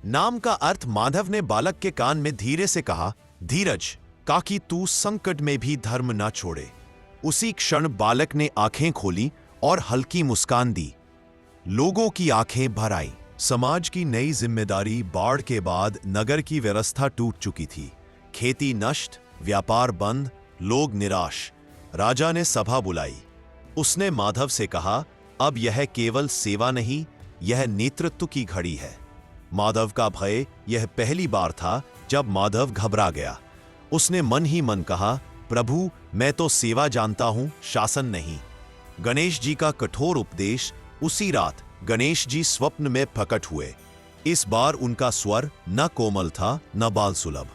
नाम का अर्थ। माधव ने बालक के कान में धीरे से कहा, धीरज, ताकि तू संकट में भी धर्म ना छोड़े। उसी क्षण बालक ने आंखें खोली और हल्की मुस्कान दी। लोगों की आंखें भर आई। समाज की नई जिम्मेदारी। बाढ़ के बाद नगर की व्यवस्था टूट चुकी थी। खेती नष्ट, व्यापार बंद, लोग निराश। राजा ने सभा बुलाई। उसने माधव से कहा, अब यह केवल सेवा नहीं, यह नेतृत्व की घड़ी है। माधव का भय। यह पहली बार था जब माधव घबरा गया। उसने मन ही मन कहा, प्रभु, मैं तो सेवा जानता हूं, शासन नहीं। गणेश जी का कठोर उपदेश। उसी रात गणेश जी स्वप्न में प्रकट हुए। इस बार उनका स्वर न कोमल था न बाल सुलभ,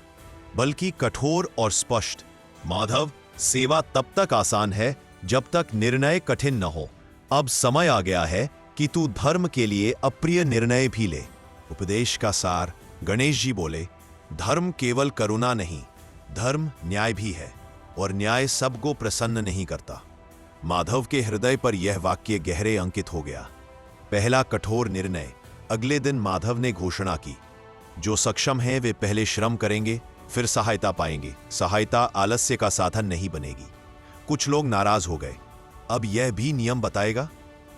बल्कि कठोर और स्पष्ट। माधव, सेवा तब तक आसान है जब तक निर्णय कठिन न हो। अब समय आ गया है कि तू धर्म के लिए अप्रिय निर्णय भी ले। उपदेश का सार। गणेश जी बोले, धर्म केवल करुणा नहीं, धर्म न्याय भी है, और न्याय सबको प्रसन्न नहीं करता। माधव के हृदय पर यह वाक्य गहरे अंकित हो गया। पहला कठोर निर्णय। अगले दिन माधव ने घोषणा की, जो सक्षम हैं वे पहले श्रम करेंगे, फिर सहायता पाएंगे। सहायता आलस्य का साधन नहीं बनेगी। कुछ लोग नाराज हो गए। अब यह भी नियम बताएगा।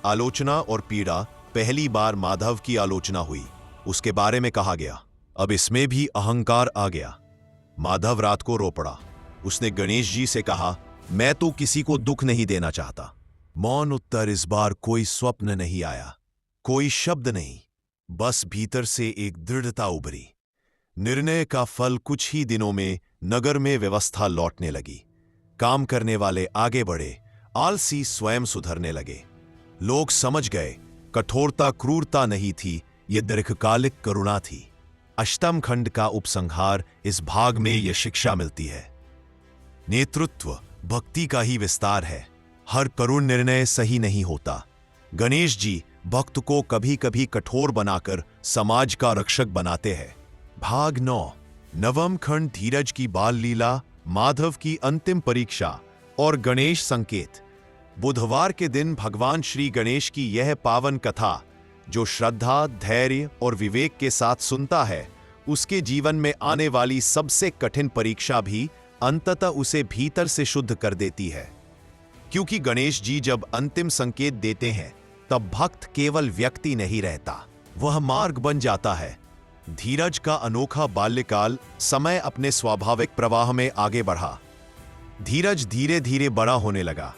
आलोचना और पीड़ा। पहली बार माधव की आलोचना हुई। उसके बारे में कहा गया, अब इसमें भी अहंकार आ गया। माधव रात को रो पड़ा। उसने गणेश जी से कहा, मैं तो किसी को दुख नहीं देना चाहता। मौन उत्तर। इस बार कोई स्वप्न नहीं आया, कोई शब्द नहीं, बस भीतर से एक दृढ़ता उभरी। निर्णय का फल। कुछ ही दिनों में नगर में व्यवस्था लौटने लगी। काम करने वाले आगे बढ़े, आलसी स्वयं सुधरने लगे। लोग समझ गए, कठोरता क्रूरता नहीं थी, यह दीर्घकालिक करुणा थी। अष्टम खंड का उपसंहार। इस भाग में यह शिक्षा मिलती है, नेतृत्व भक्ति का ही विस्तार है। हर करुण निर्णय सही नहीं होता। गणेश जी भक्त को कभी कभी कठोर बनाकर समाज का रक्षक बनाते हैं। भाग 9। नवम खंड। धीरज की बाल लीला, माधव की अंतिम परीक्षा और गणेश संकेत। बुधवार के दिन भगवान श्री गणेश की यह पावन कथा जो श्रद्धा, धैर्य और विवेक के साथ सुनता है, उसके जीवन में आने वाली सबसे कठिन परीक्षा भी अंततः उसे भीतर से शुद्ध कर देती है। क्योंकि गणेश जी जब अंतिम संकेत देते हैं तब भक्त केवल व्यक्ति नहीं रहता, वह मार्ग बन जाता है। धीरज का अनोखा बाल्यकाल। समय अपने स्वाभाविक प्रवाह में आगे बढ़ा। धीरज धीरे धीरे बड़ा होने लगा।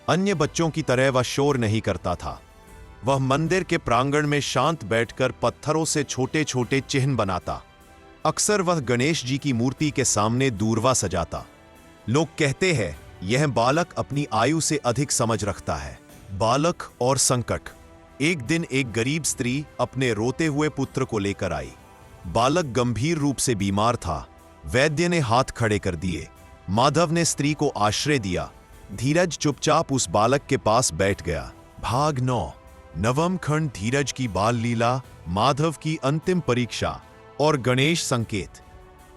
अन्य बच्चों की तरह वह शोर नहीं करता था। वह मंदिर के प्रांगण में शांत बैठकर पत्थरों से छोटे छोटे चिन्ह बनाता। अक्सर वह गणेश जी की मूर्ति के सामने दूर्वा सजाता। लोग कहते हैं यह बालक अपनी आयु से अधिक समझ रखता है। बालक और संकट। एक दिन एक गरीब स्त्री अपने रोते हुए पुत्र को लेकर आई। बालक गंभीर रूप से बीमार था। वैद्य ने हाथ खड़े कर दिए। माधव ने स्त्री को आश्रय दिया। धीरज चुपचाप उस बालक के पास बैठ गया। भाग 9। नवम खंड। धीरज की बाल लीला, माधव की अंतिम परीक्षा और गणेश संकेत।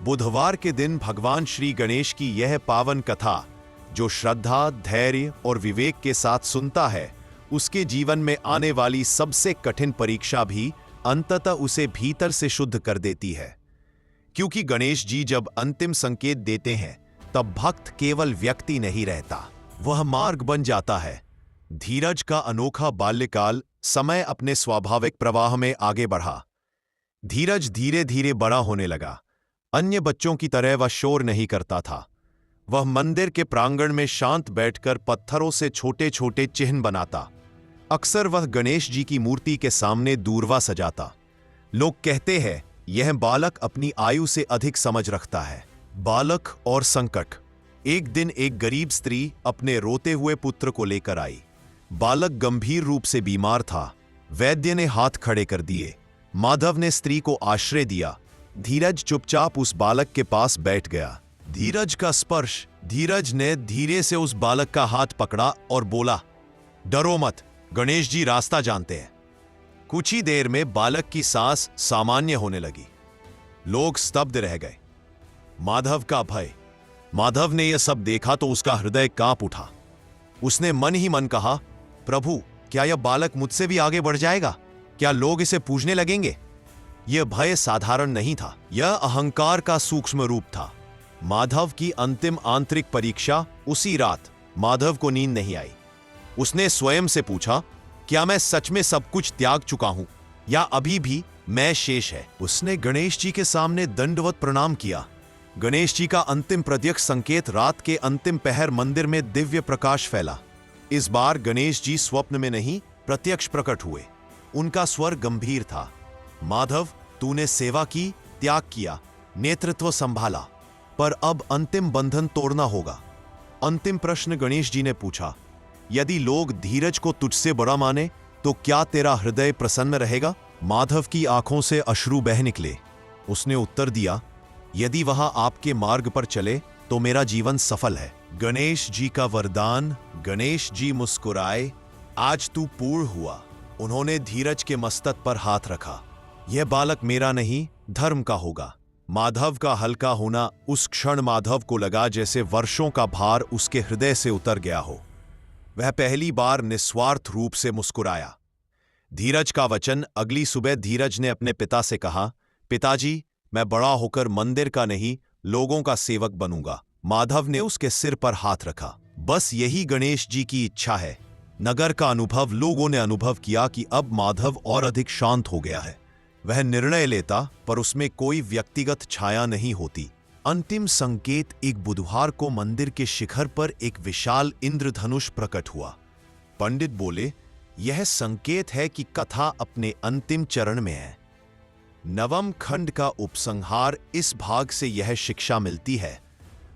बुधवार के दिन भगवान श्री गणेश की यह पावन कथा जो श्रद्धा, धैर्य और विवेक के साथ सुनता है, उसके जीवन में आने वाली सबसे कठिन परीक्षा भी अंततः उसे भीतर से शुद्ध कर देती है। क्योंकि गणेश जी जब अंतिम संकेत देते हैं तब भक्त केवल व्यक्ति नहीं रहता, वह मार्ग बन जाता है। धीरज का अनोखा बाल्यकाल। समय अपने स्वाभाविक प्रवाह में आगे बढ़ा। धीरज धीरे धीरे बड़ा होने लगा। अन्य बच्चों की तरह वह शोर नहीं करता था। वह मंदिर के प्रांगण में शांत बैठकर पत्थरों से छोटे छोटे चिन्ह बनाता। अक्सर वह गणेश जी की मूर्ति के सामने दूर्वा सजाता। लोग कहते हैं यह बालक अपनी आयु से अधिक समझ रखता है। बालक और संकट। एक दिन एक गरीब स्त्री अपने रोते हुए पुत्र को लेकर आई। बालक गंभीर रूप से बीमार था। वैद्य ने हाथ खड़े कर दिए। माधव ने स्त्री को आश्रय दिया। धीरज चुपचाप उस बालक के पास बैठ गया। धीरज का स्पर्श। धीरज ने धीरे से उस बालक का हाथ पकड़ा और बोला, डरो मत, गणेश जी रास्ता जानते हैं। कुछ ही देर में बालक की सांस सामान्य होने लगी। लोग स्तब्ध रह गए। माधव का भय। माधव ने यह सब देखा तो उसका हृदय कांप उठा। उसने मन ही मन कहा, प्रभु, क्या यह बालक मुझसे भी आगे बढ़ जाएगा? क्या लोग इसे पूजने लगेंगे? यह भय साधारण नहीं था, यह अहंकार का सूक्ष्म रूप था। माधव की अंतिम आंतरिक परीक्षा। उसी रात माधव को नींद नहीं आई। उसने स्वयं से पूछा, क्या मैं सच में सब कुछ त्याग चुका हूं या अभी भी मैं शेष है? उसने गणेश जी के सामने दंडवत प्रणाम किया। गणेश जी का अंतिम प्रत्यक्ष संकेत। रात के अंतिम पहर मंदिर में दिव्य प्रकाश फैला। इस बार गणेश जी स्वप्न में नहीं, प्रत्यक्ष प्रकट हुए। उनका स्वर गंभीर था। माधव, तूने सेवा की, त्याग किया, नेतृत्व संभाला, पर अब अंतिम बंधन तोड़ना होगा। अंतिम प्रश्न गणेश जी ने पूछा, यदि लोग धीरज को तुझसे बड़ा माने तो क्या तेरा हृदय प्रसन्न रहेगा? माधव की आंखों से अश्रु बह निकले। उसने उत्तर दिया, यदि वह आपके मार्ग पर चले तो मेरा जीवन सफल है। गणेश जी का वरदान। गणेश जी मुस्कुराए, आज तू पूर्ण हुआ। उन्होंने धीरज के मस्तक पर हाथ रखा। यह बालक मेरा नहीं, धर्म का होगा। माधव का हल्का होना। उस क्षण माधव को लगा जैसे वर्षों का भार उसके हृदय से उतर गया हो। वह पहली बार निस्वार्थ रूप से मुस्कुराया। धीरज का वचन। अगली सुबह धीरज ने अपने पिता से कहा, पिताजी, मैं बड़ा होकर मंदिर का नहीं, लोगों का सेवक बनूंगा। माधव ने उसके सिर पर हाथ रखा। बस यही गणेश जी की इच्छा है। नगर का अनुभव। लोगों ने अनुभव किया कि अब माधव और अधिक शांत हो गया है। वह निर्णय लेता पर उसमें कोई व्यक्तिगत छाया नहीं होती। अंतिम संकेत। एक बुधवार को मंदिर के शिखर पर एक विशाल इंद्रधनुष प्रकट हुआ। पंडित बोले, यह संकेत है कि कथा अपने अंतिम चरण में है। नवम खंड का उपसंहार। इस भाग से यह शिक्षा मिलती है,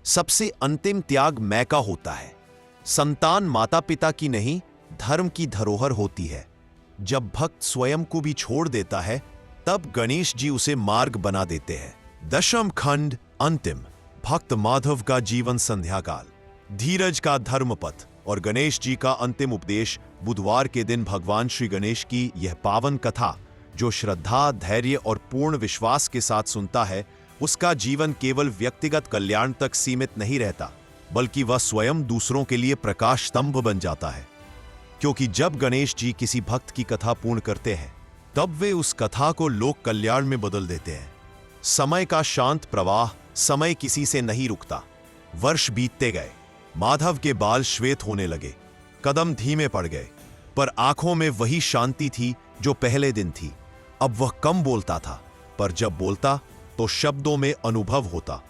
सबसे अंतिम त्याग मैं का होता है। संतान माता पिता की नहीं, धर्म की धरोहर होती है। जब भक्त स्वयं को भी छोड़ देता है तब गणेश जी उसे मार्ग बना देते हैं। दशम खंड। अंतिम। भक्त माधव का जीवन संध्याकाल। धीरज का धर्मपथ और गणेश जी का अंतिम उपदेश। बुधवार के दिन भगवान श्री गणेश की यह पावन कथा जो श्रद्धा, धैर्य और पूर्ण विश्वास के साथ सुनता है, उसका जीवन केवल व्यक्तिगत कल्याण तक सीमित नहीं रहता, बल्कि वह स्वयं दूसरों के लिए प्रकाश स्तंभ बन जाता है। क्योंकि जब गणेश जी किसी भक्त की कथा पूर्ण करते हैं तब वे उस कथा को लोक कल्याण में बदल देते हैं। समय का शांत प्रवाह। समय किसी से नहीं रुकता। वर्ष बीतते गए। माधव के बाल श्वेत होने लगे, कदम धीमे पड़ गए, पर आंखों में वही शांति थी जो पहले दिन थी। अब वह कम बोलता था, पर जब बोलता तो शब्दों में अनुभव होता।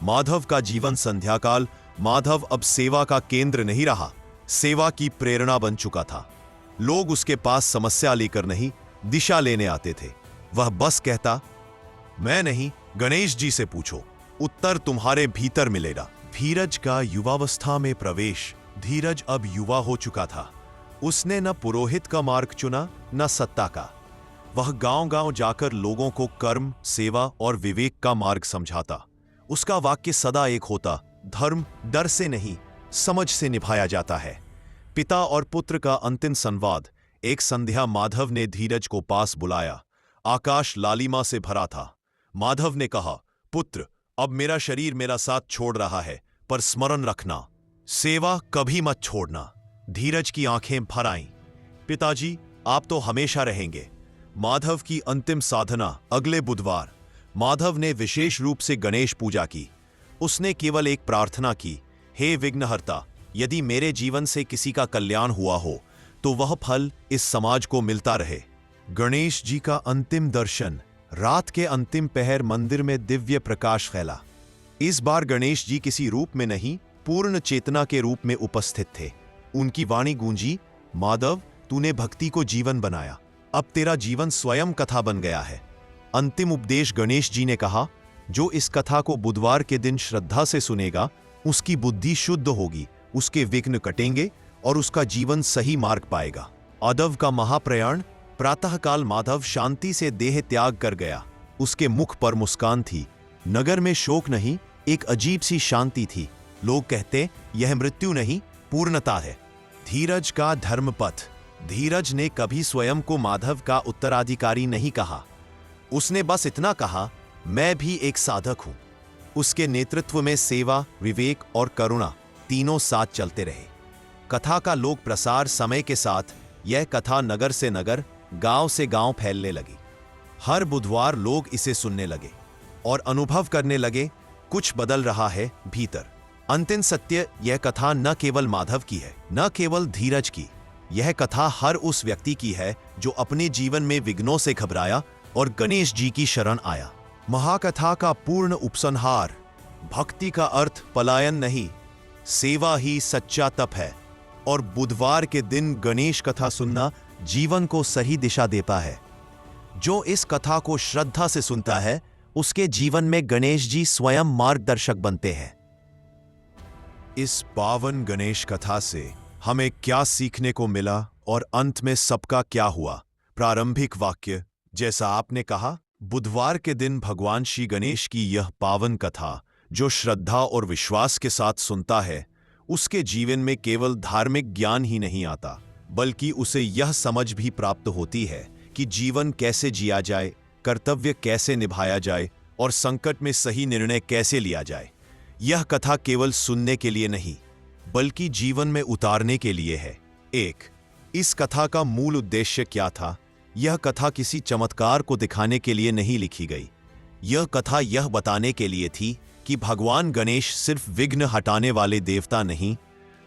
माधव का जीवन संध्याकाल। माधव अब सेवा का केंद्र नहीं रहा, सेवा की प्रेरणा बन चुका था। लोग उसके पास समस्या लेकर नहीं, दिशा लेने आते थे। वह बस कहता, मैं नहीं, गणेश जी से पूछो, उत्तर तुम्हारे भीतर मिलेगा। धीरज का युवावस्था में प्रवेश। धीरज अब युवा हो चुका था। उसने न पुरोहित का मार्ग चुना, न सत्ता का। वह गांव-गांव जाकर लोगों को कर्म, सेवा और विवेक का मार्ग समझाता। उसका वाक्य सदा एक होता, धर्म डर से नहीं, समझ से निभाया जाता है। पिता और पुत्र का अंतिम संवाद। एक संध्या माधव ने धीरज को पास बुलाया। आकाश लालिमा से भरा था। माधव ने कहा, पुत्र, अब मेरा शरीर मेरा साथ छोड़ रहा है, पर स्मरण रखना, सेवा कभी मत छोड़ना। धीरज की आंखें भर आईं। पिताजी, आप तो हमेशा रहेंगे। माधव की अंतिम साधना। अगले बुधवार माधव ने विशेष रूप से गणेश पूजा की। उसने केवल एक प्रार्थना की, हे विघ्नहर्ता, यदि मेरे जीवन से किसी का कल्याण हुआ हो तो वह फल इस समाज को मिलता रहे। गणेश जी का अंतिम दर्शन। रात के अंतिम पहर मंदिर में दिव्य प्रकाश फैला। इस बार गणेश जी किसी रूप में नहीं, पूर्ण चेतना के रूप में उपस्थित थे। उनकी वाणी गूंजी, माधव, तूने भक्ति को जीवन बनाया, अब तेरा जीवन स्वयं कथा बन गया है। अंतिम उपदेश। गणेश जी ने कहा, जो इस कथा को बुधवार के दिन श्रद्धा से सुनेगा, उसकी बुद्धि शुद्ध होगी, उसके विघ्न कटेंगे और उसका जीवन सही मार्ग पाएगा। आदव का महाप्रयाण। प्रातःकाल माधव शांति से देह त्याग कर गया। उसके मुख पर मुस्कान थी। नगर में शोक नहीं, एक अजीब सी शांति थी। लोग कहते, यह मृत्यु नहीं, पूर्णता है। धीरज का धर्मपथ। धीरज ने कभी स्वयं को माधव का उत्तराधिकारी नहीं कहा। उसने बस इतना कहा, मैं भी एक साधक हूं। उसके नेतृत्व में सेवा, विवेक और करुणा तीनों साथ चलते रहे। कथा का लोक प्रसार। समय के साथ यह कथा नगर से नगर, गांव से गांव फैलने लगी। हर बुधवार लोग इसे सुनने लगे और अनुभव करने लगे, कुछ बदल रहा है भीतर। अंतिम सत्य, यह कथा न केवल माधव की है, न केवल धीरज की। यह कथा हर उस व्यक्ति की है जो अपने जीवन में विघ्नों से घबराया और गणेश जी की शरण आया। महाकथा का पूर्ण उपसंहार। भक्ति का अर्थ पलायन नहीं, सेवा ही सच्चा तप है। और बुधवार के दिन गणेश कथा सुनना जीवन को सही दिशा देता है। जो इस कथा को श्रद्धा से सुनता है, उसके जीवन में गणेश जी स्वयं मार्गदर्शक बनते हैं। इस पावन गणेश कथा से हमें क्या सीखने को मिला और अंत में सबका क्या हुआ? प्रारंभिक वाक्य। जैसा आपने कहा, बुधवार के दिन भगवान श्री गणेश की यह पावन कथा जो श्रद्धा और विश्वास के साथ सुनता है, उसके जीवन में केवल धार्मिक ज्ञान ही नहीं आता, बल्कि उसे यह समझ भी प्राप्त होती है कि जीवन कैसे जिया जाए, कर्तव्य कैसे निभाया जाए और संकट में सही निर्णय कैसे लिया जाए। यह कथा केवल सुनने के लिए नहीं, बल्कि जीवन में उतारने के लिए है। एक, इस कथा का मूल उद्देश्य क्या था? यह कथा किसी चमत्कार को दिखाने के लिए नहीं लिखी गई। यह कथा यह बताने के लिए थी कि भगवान गणेश सिर्फ विघ्न हटाने वाले देवता नहीं,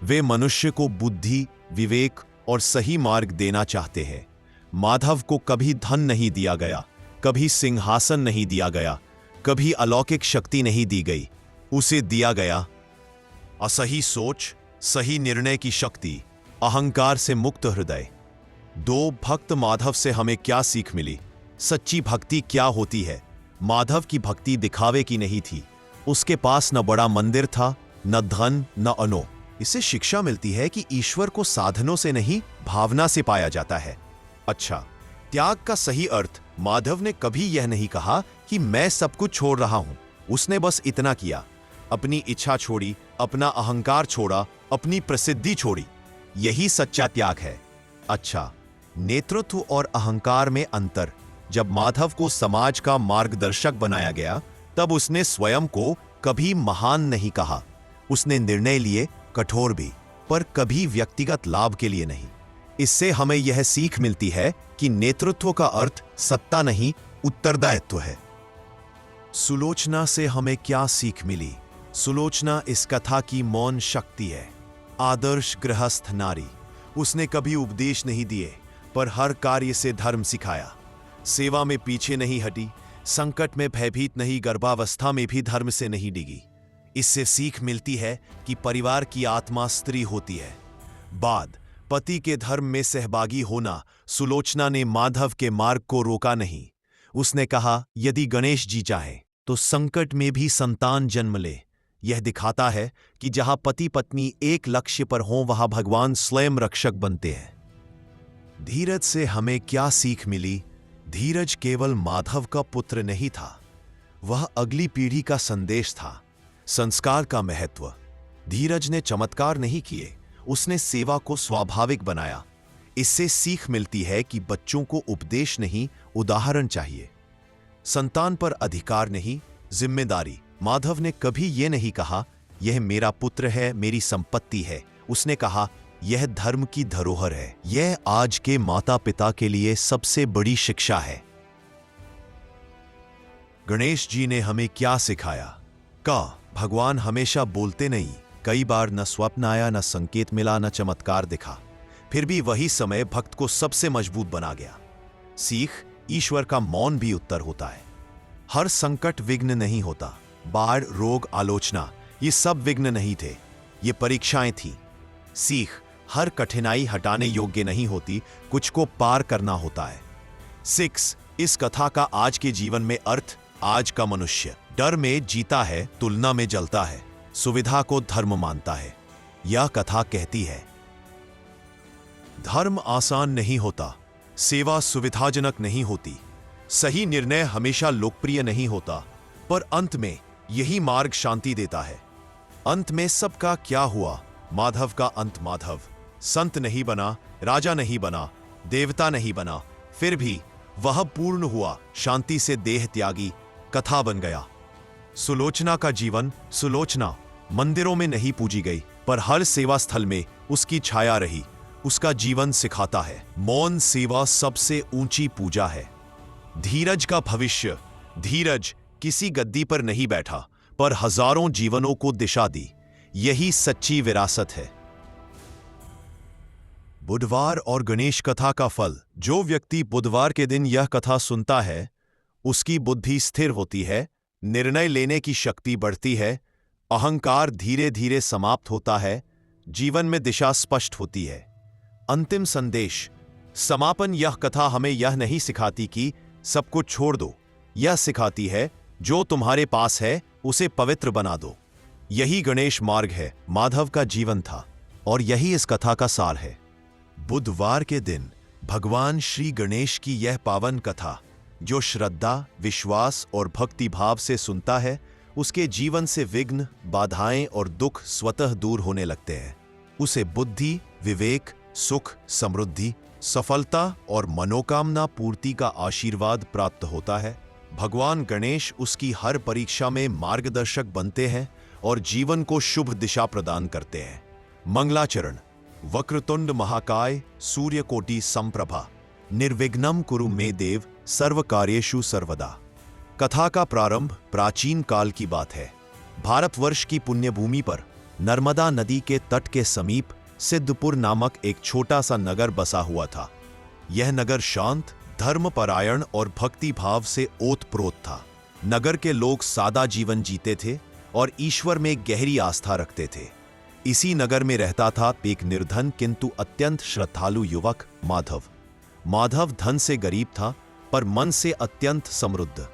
वे मनुष्य को बुद्धि, विवेक और सही मार्ग देना चाहते हैं। माधव को कभी धन नहीं दिया गया, कभी सिंहासन नहीं दिया गया, कभी अलौकिक शक्ति नहीं दी गई। उसे दिया गया असही सोच, सही निर्णय की शक्ति, अहंकार से मुक्त हृदय। दो, भक्त माधव से हमें क्या सीख मिली? सच्ची भक्ति क्या होती है? माधव की भक्ति दिखावे की नहीं थी। उसके पास न बड़ा मंदिर था, न धन, न अनो। इससे शिक्षा मिलती है कि ईश्वर को साधनों से नहीं, भावना से पाया जाता है। अच्छा, त्याग का सही अर्थ। माधव ने कभी यह नहीं कहा कि मैं सब कुछ छोड़ रहा हूं। उसने बस इतना किया, अपनी इच्छा छोड़ी, अपना अहंकार छोड़ा, अपनी प्रसिद्धि छोड़ी। यही सच्चा त्याग है। अच्छा, नेतृत्व और अहंकार में अंतर। जब माधव को समाज का मार्गदर्शक बनाया गया, तब उसने स्वयं को कभी महान नहीं कहा। उसने निर्णय लिए, कठोर भी, पर कभी व्यक्तिगत लाभ के लिए नहीं। इससे हमें यह सीख मिलती है कि नेतृत्व का अर्थ सत्ता नहीं, उत्तरदायित्व है। सुलोचना से हमें क्या सीख मिली? सुलोचना इस कथा की मौन शक्ति है। आदर्श गृहस्थ नारी। उसने कभी उपदेश नहीं दिए, पर हर कार्य से धर्म सिखाया। सेवा में पीछे नहीं हटी, संकट में भयभीत नहीं, गर्भावस्था में भी धर्म से नहीं डिगी। इससे सीख मिलती है कि परिवार की आत्मा स्त्री होती है। बाद पति के धर्म में सहभागी होना, सुलोचना ने माधव के मार्ग को रोका नहीं। उसने कहा, यदि गणेश जी चाहे तो संकट में भी संतान जन्म ले। यह दिखाता है कि जहां पति पत्नी एक लक्ष्य पर हों, वहां भगवान स्वयं रक्षक बनते हैं। धीरज से हमें क्या सीख मिली? धीरज केवल माधव का पुत्र नहीं था, वह अगली पीढ़ी का संदेश था, संस्कार का महत्व। धीरज ने चमत्कार नहीं किए, उसने सेवा को स्वाभाविक बनाया। इससे सीख मिलती है कि बच्चों को उपदेश नहीं, उदाहरण चाहिए। संतान पर अधिकार नहीं, जिम्मेदारी। माधव ने कभी यह नहीं कहा, यह मेरा पुत्र है, मेरी संपत्ति है। उसने कहा, यह धर्म की धरोहर है। यह आज के माता पिता के लिए सबसे बड़ी शिक्षा है। गणेश जी ने हमें क्या सिखाया? भगवान हमेशा बोलते नहीं। कई बार न स्वप्न आया, न संकेत मिला, न चमत्कार दिखा, फिर भी वही समय भक्त को सबसे मजबूत बना गया। सीख, ईश्वर का मौन भी उत्तर होता है। हर संकट विघ्न नहीं होता। बाढ़, रोग, आलोचना, ये सब विघ्न नहीं थे, ये परीक्षाएं थी। सीख, हर कठिनाई हटाने योग्य नहीं होती, कुछ को पार करना होता है। 6, इस कथा का आज के जीवन में अर्थ। आज का मनुष्य डर में जीता है, तुलना में जलता है, सुविधा को धर्म मानता है। यह कथा कहती है, धर्म आसान नहीं होता, सेवा सुविधाजनक नहीं होती, सही निर्णय हमेशा लोकप्रिय नहीं होता, पर अंत में यही मार्ग शांति देता है। अंत में सबका क्या हुआ? माधव का अंत। माधव संत नहीं बना, राजा नहीं बना, देवता नहीं बना, फिर भी वह पूर्ण हुआ, शांति से देह त्यागी, कथा बन गया। सुलोचना का जीवन। सुलोचना मंदिरों में नहीं पूजी गई, पर हर सेवा स्थल में उसकी छाया रही। उसका जीवन सिखाता है, मौन सेवा सबसे ऊंची पूजा है। धीरज का भविष्य। धीरज किसी गद्दी पर नहीं बैठा, पर हजारों जीवनों को दिशा दी। यही सच्ची विरासत है। बुधवार और गणेश कथा का फल। जो व्यक्ति बुधवार के दिन यह कथा सुनता है, उसकी बुद्धि स्थिर होती है, निर्णय लेने की शक्ति बढ़ती है, अहंकार धीरे धीरे समाप्त होता है, जीवन में दिशा स्पष्ट होती है। अंतिम संदेश। समापन। यह कथा हमें यह नहीं सिखाती कि सब कुछ छोड़ दो, यह सिखाती है जो तुम्हारे पास है उसे पवित्र बना दो। यही गणेश मार्ग है, माधव का जीवन था, और यही इस कथा का सार है। बुधवार के दिन भगवान श्री गणेश की यह पावन कथा, जो श्रद्धा, विश्वास और भक्ति भाव से सुनता है, उसके जीवन से विघ्न, बाधाएं और दुख स्वतः दूर होने लगते हैं। उसे बुद्धि, विवेक, सुख, समृद्धि, सफलता और मनोकामना पूर्ति का आशीर्वाद प्राप्त होता है। भगवान गणेश उसकी हर परीक्षा में मार्गदर्शक बनते हैं और जीवन को शुभ दिशा प्रदान करते हैं। मंगलाचरण। वक्रतुंड महाकाय, सूर्यकोटि समप्रभा, निर्विघ्नं कुरु मे देव, सर्व कार्येषु सर्वदा। कथा का प्रारंभ प्राचीन काल की बात है। भारतवर्ष की पुण्यभूमि पर नर्मदा नदी के तट के समीप सिद्धपुर नामक एक छोटा सा नगर बसा हुआ था। यह नगर शांत, धर्मपरायण और भक्ति भाव से ओतप्रोत था। नगर के लोग सादा जीवन जीते थे और ईश्वर में गहरी आस्था रखते थे। इसी नगर में रहता था एक निर्धन किंतु अत्यंत श्रद्धालु युवक, माधव। माधव धन से गरीब था, पर मन से अत्यंत समृद्ध।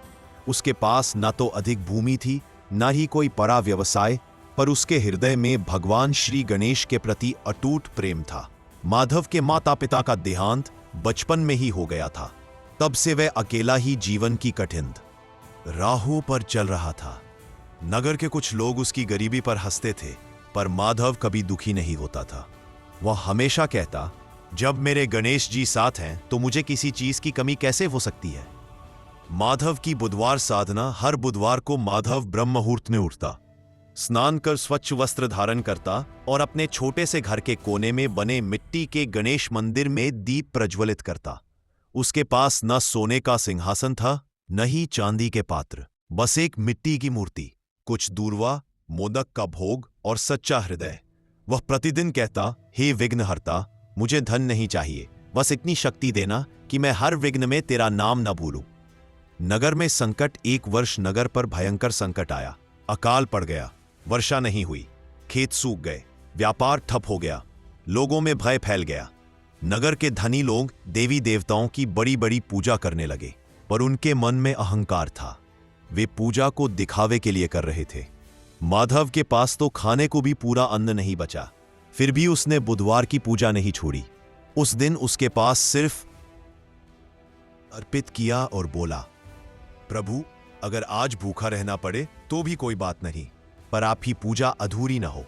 उसके पास न तो अधिक भूमि थी, न ही कोई बड़ा व्यवसाय, पर उसके हृदय में भगवान श्री गणेश के प्रति अटूट प्रेम था। माधव के माता पिता का देहांत बचपन में ही हो गया था। तब से वह अकेला ही जीवन की कठिन राहों पर चल रहा था। नगर के कुछ लोग उसकी गरीबी पर हंसते थे, पर माधव कभी दुखी नहीं होता था। वह हमेशा कहता, जब मेरे गणेश जी साथ हैं तो मुझे किसी चीज की कमी कैसे हो सकती है। माधव की बुधवार साधना। हर बुधवार को माधव ब्रह्म मुहूर्त में उठता, स्नान कर स्वच्छ वस्त्र धारण करता और अपने छोटे से घर के कोने में बने मिट्टी के गणेश मंदिर में दीप प्रज्वलित करता। उसके पास न सोने का सिंहासन था, न ही चांदी के पात्र, बस एक मिट्टी की मूर्ति, कुछ दूर्वा, मोदक का भोग और सच्चा हृदय। वह प्रतिदिन कहता, हे विघ्नहर्ता, मुझे धन नहीं चाहिए, बस इतनी शक्ति देना कि मैं हर विघ्न में तेरा नाम न भूलूं। नगर में संकट। एक वर्ष नगर पर भयंकर संकट आया। अकाल पड़ गया, वर्षा नहीं हुई, खेत सूख गए, व्यापार ठप हो गया। लोगों में भय फैल गया। नगर के धनी लोग देवी देवताओं की बड़ी बड़ी पूजा करने लगे, पर उनके मन में अहंकार था। वे पूजा को दिखावे के लिए कर रहे थे। माधव के पास तो खाने को भी पूरा अन्न नहीं बचा, फिर भी उसने बुधवार की पूजा नहीं छोड़ी। उस दिन उसके पास सिर्फ अर्पित किया और बोला, प्रभु, अगर आज भूखा रहना पड़े तो भी कोई बात नहीं, पर आपकी पूजा अधूरी न हो।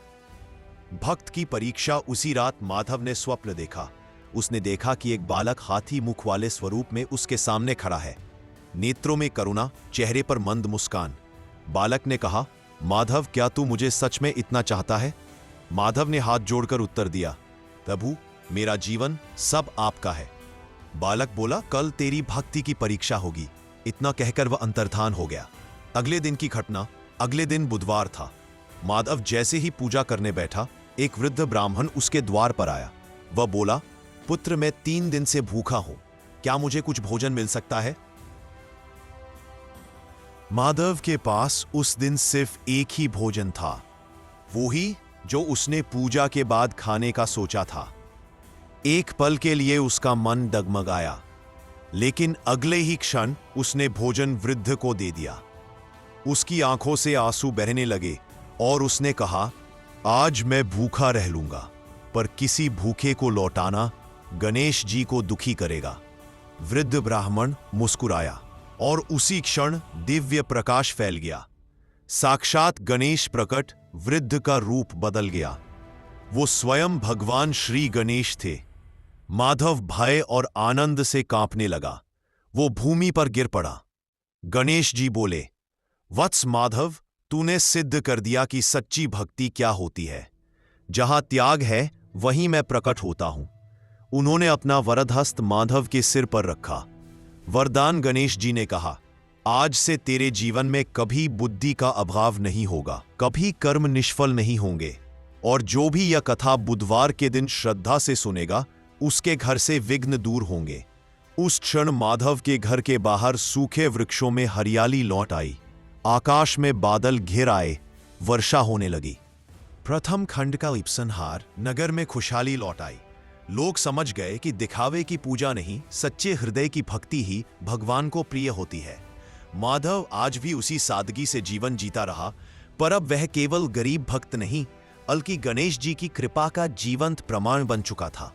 भक्त की परीक्षा। उसी रात माधव ने स्वप्न देखा। उसने देखा कि एक बालक हाथी मुख वाले स्वरूप में उसके सामने खड़ा है, नेत्रों में करुणा, चेहरे पर मंद मुस्कान। बालक ने कहा, माधव, क्या तू मुझे सच में इतना चाहता है? माधव ने हाथ जोड़कर उत्तर दिया, प्रभु, मेरा जीवन सब आपका है। बालक बोला, कल तेरी भक्ति की परीक्षा होगी। इतना कहकर वह अंतर्धान हो गया। अगले दिन की घटना। अगले दिन बुधवार था। माधव जैसे ही पूजा करने बैठा, एक वृद्ध ब्राह्मण उसके द्वार पर आया। वह बोला, पुत्र, मैं 3 दिन से भूखा हूं, क्या मुझे कुछ भोजन मिल सकता है? माधव के पास उस दिन सिर्फ एक ही भोजन था, वो ही जो उसने पूजा के बाद खाने का सोचा था। एक पल के लिए उसका मन डगमगाया, लेकिन अगले ही क्षण उसने भोजन वृद्ध को दे दिया। उसकी आंखों से आंसू बहने लगे और उसने कहा, आज मैं भूखा रह लूंगा, पर किसी भूखे को लौटाना गणेश जी को दुखी करेगा। वृद्ध ब्राह्मण मुस्कुराया और उसी क्षण दिव्य प्रकाश फैल गया। साक्षात गणेश प्रकट, वृद्ध का रूप बदल गया। वो स्वयं भगवान श्री गणेश थे। माधव भय और आनंद से कांपने लगा। वो भूमि पर गिर पड़ा। गणेश जी बोले, वत्स माधव, तूने सिद्ध कर दिया कि सच्ची भक्ति क्या होती है। जहां त्याग है वहीं मैं प्रकट होता हूं। उन्होंने अपना वरदहस्त माधव के सिर पर रखा। वरदान गणेश जी ने कहा, आज से तेरे जीवन में कभी बुद्धि का अभाव नहीं होगा, कभी कर्म निष्फल नहीं होंगे, और जो भी यह कथा बुधवार के दिन श्रद्धा से सुनेगा, उसके घर से विघ्न दूर होंगे। उस क्षण माधव के घर के बाहर सूखे वृक्षों में हरियाली लौट आई। आकाश में बादल घिर आए, वर्षा होने लगी। प्रथम खंड का उपसंहार। नगर में खुशहाली लौट आई। लोग समझ गए कि दिखावे की पूजा नहीं, सच्चे हृदय की भक्ति ही भगवान को प्रिय होती है। माधव आज भी उसी सादगी से जीवन जीता रहा, पर अब वह केवल गरीब भक्त नहीं, बल्कि गणेश जी की कृपा का जीवंत प्रमाण बन चुका था।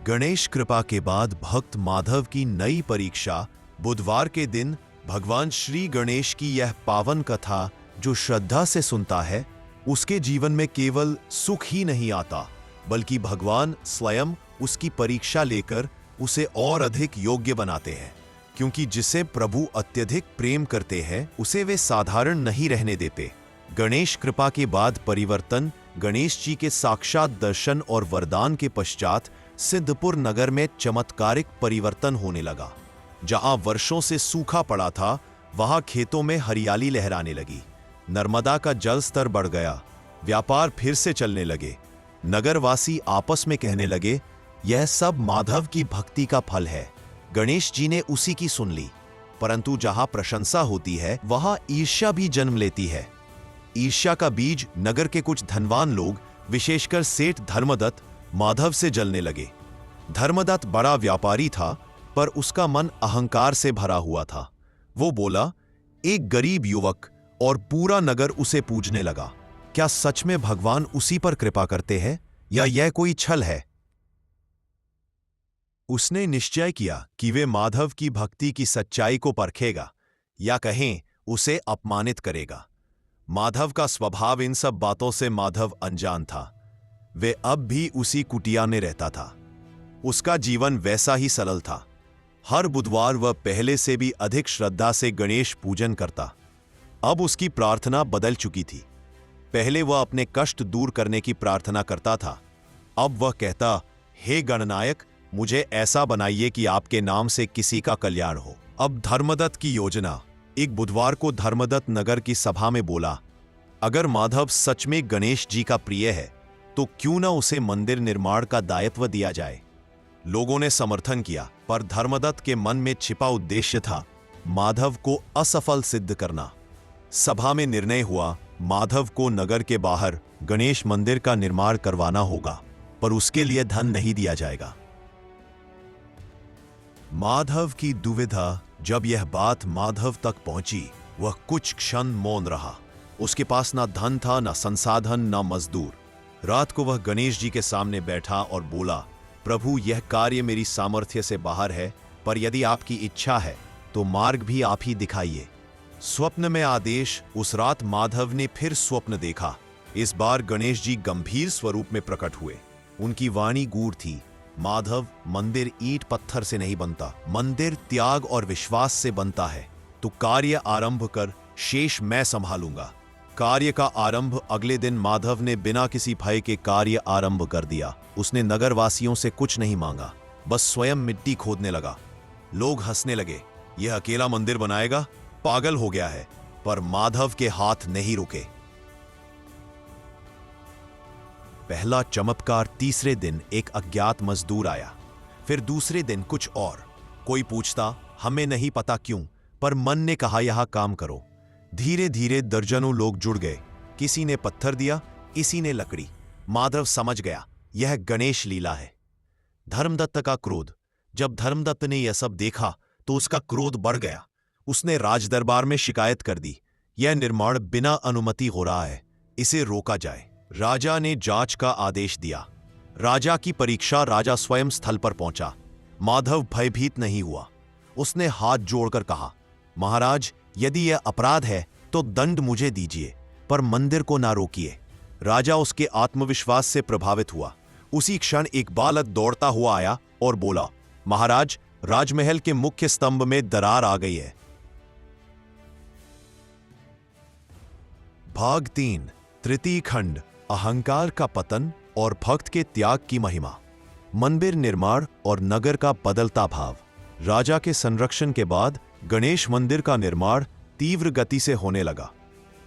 गणेश कृपा के बाद भक्त माधव की नई परीक्षा। बुधवार के दिन भगवान श्री गणेश की यह पावन कथा जो श्रद्धा से सुनता है, उसके जीवन में केवल सुख ही नहीं आता, बल्कि भगवान स्वयं उसकी परीक्षा लेकर उसे और अधिक योग्य बनाते हैं। क्योंकि जिसे प्रभु अत्यधिक प्रेम करते हैं, उसे वे साधारण नहीं रहने देते। गणेश कृपा के बाद परिवर्तन। गणेश जी के साक्षात दर्शन और वरदान के पश्चात सिद्धपुर नगर में चमत्कारिक परिवर्तन होने लगा। जहां वर्षों से सूखा पड़ा था, वहां खेतों में हरियाली लहराने लगी। नर्मदा का जल स्तर बढ़ गया। व्यापार फिर से चलने लगे। नगरवासी आपस में कहने लगे, यह सब माधव की भक्ति का फल है। गणेश जी ने उसी की सुन ली। परंतु जहां प्रशंसा होती है, वहां ईर्ष्या भी जन्म लेती है। ईर्ष्या का बीज नगर के कुछ धनवान लोग, विशेषकर सेठ धर्मदत्त, माधव से जलने लगे। धर्मदत्त बड़ा व्यापारी था, पर उसका मन अहंकार से भरा हुआ था। वो बोला, एक गरीब युवक, और पूरा नगर उसे पूजने लगा। क्या सच में भगवान उसी पर कृपा करते हैं, या यह कोई छल है? उसने निश्चय किया कि वे माधव की भक्ति की सच्चाई को परखेगा, या कहें उसे अपमानित करेगा। माधव का स्वभाव इन सब बातों से माधव अनजान था। वे अब भी उसी कुटिया में रहता था। उसका जीवन वैसा ही सरल था। हर बुधवार वह पहले से भी अधिक श्रद्धा से गणेश पूजन करता। अब उसकी प्रार्थना बदल चुकी थी। पहले वह अपने कष्ट दूर करने की प्रार्थना करता था। अब वह कहता, हे गणनायक, मुझे ऐसा बनाइए कि आपके नाम से किसी का कल्याण हो। अब धर्मदत्त की योजना। एक बुधवार को धर्मदत्त नगर की सभा में बोला, अगर माधव सच में गणेश जी का प्रिय है, तो क्यों न उसे मंदिर निर्माण का दायित्व दिया जाए। लोगों ने समर्थन किया, पर धर्मदत्त के मन में छिपा उद्देश्य था माधव को असफल सिद्ध करना। सभा में निर्णय हुआ, माधव को नगर के बाहर गणेश मंदिर का निर्माण करवाना होगा, पर उसके लिए धन नहीं दिया जाएगा। माधव की दुविधा जब यह बात माधव तक पहुंची, वह कुछ क्षण मौन रहा। उसके पास ना धन था, ना संसाधन, ना मजदूर। रात को वह गणेश जी के सामने बैठा और बोला, प्रभु, यह कार्य मेरी सामर्थ्य से बाहर है, पर यदि आपकी इच्छा है तो मार्ग भी आप ही दिखाइए। स्वप्न में आदेश। उस रात माधव ने फिर स्वप्न देखा। इस बार गणेश जी गंभीर स्वरूप में प्रकट हुए। उनकी वाणी गूढ़ थी। माधव, मंदिर ईंट पत्थर से नहीं बनता, मंदिर त्याग और विश्वास से बनता है। तो कार्य आरंभ कर, शेष मैं संभालूंगा। कार्य का आरंभ अगले दिन माधव ने बिना किसी भय के कार्य आरंभ कर दिया। उसने नगरवासियों से कुछ नहीं मांगा, बस स्वयं मिट्टी खोदने लगा। लोग हंसने लगे, यह अकेला मंदिर बनाएगा, पागल हो गया है। पर माधव के हाथ नहीं रुके। पहला चमत्कार। तीसरे दिन एक अज्ञात मजदूर आया, फिर दूसरे दिन कुछ और। कोई पूछता, हमें नहीं पता क्यों, पर मन ने कहा यहां काम करो। धीरे धीरे दर्जनों लोग जुड़ गए। किसी ने पत्थर दिया, किसी ने लकड़ी। माधव समझ गया, यह गणेश लीला है। धर्मदत्त का क्रोध। जब धर्मदत्त ने यह सब देखा तो उसका क्रोध बढ़ गया। उसने राजदरबार में शिकायत कर दी, यह निर्माण बिना अनुमति हो रहा है, इसे रोका जाए। राजा ने जांच का आदेश दिया। राजा की परीक्षा। राजा स्वयं स्थल पर पहुंचा। माधव भयभीत नहीं हुआ। उसने हाथ जोड़कर कहा, महाराज, यदि यह अपराध है तो दंड मुझे दीजिए, पर मंदिर को ना रोकिए। राजा उसके आत्मविश्वास से प्रभावित हुआ। उसी क्षण एक बालक दौड़ता हुआ आया और बोला, महाराज, राजमहल के मुख्य स्तंभ में दरार आ गई है। भाग 3। तृतीय खंड। अहंकार का पतन और भक्त के त्याग की महिमा। मंदिर निर्माण और नगर का बदलता भाव। राजा के संरक्षण के बाद गणेश मंदिर का निर्माण तीव्र गति से होने लगा।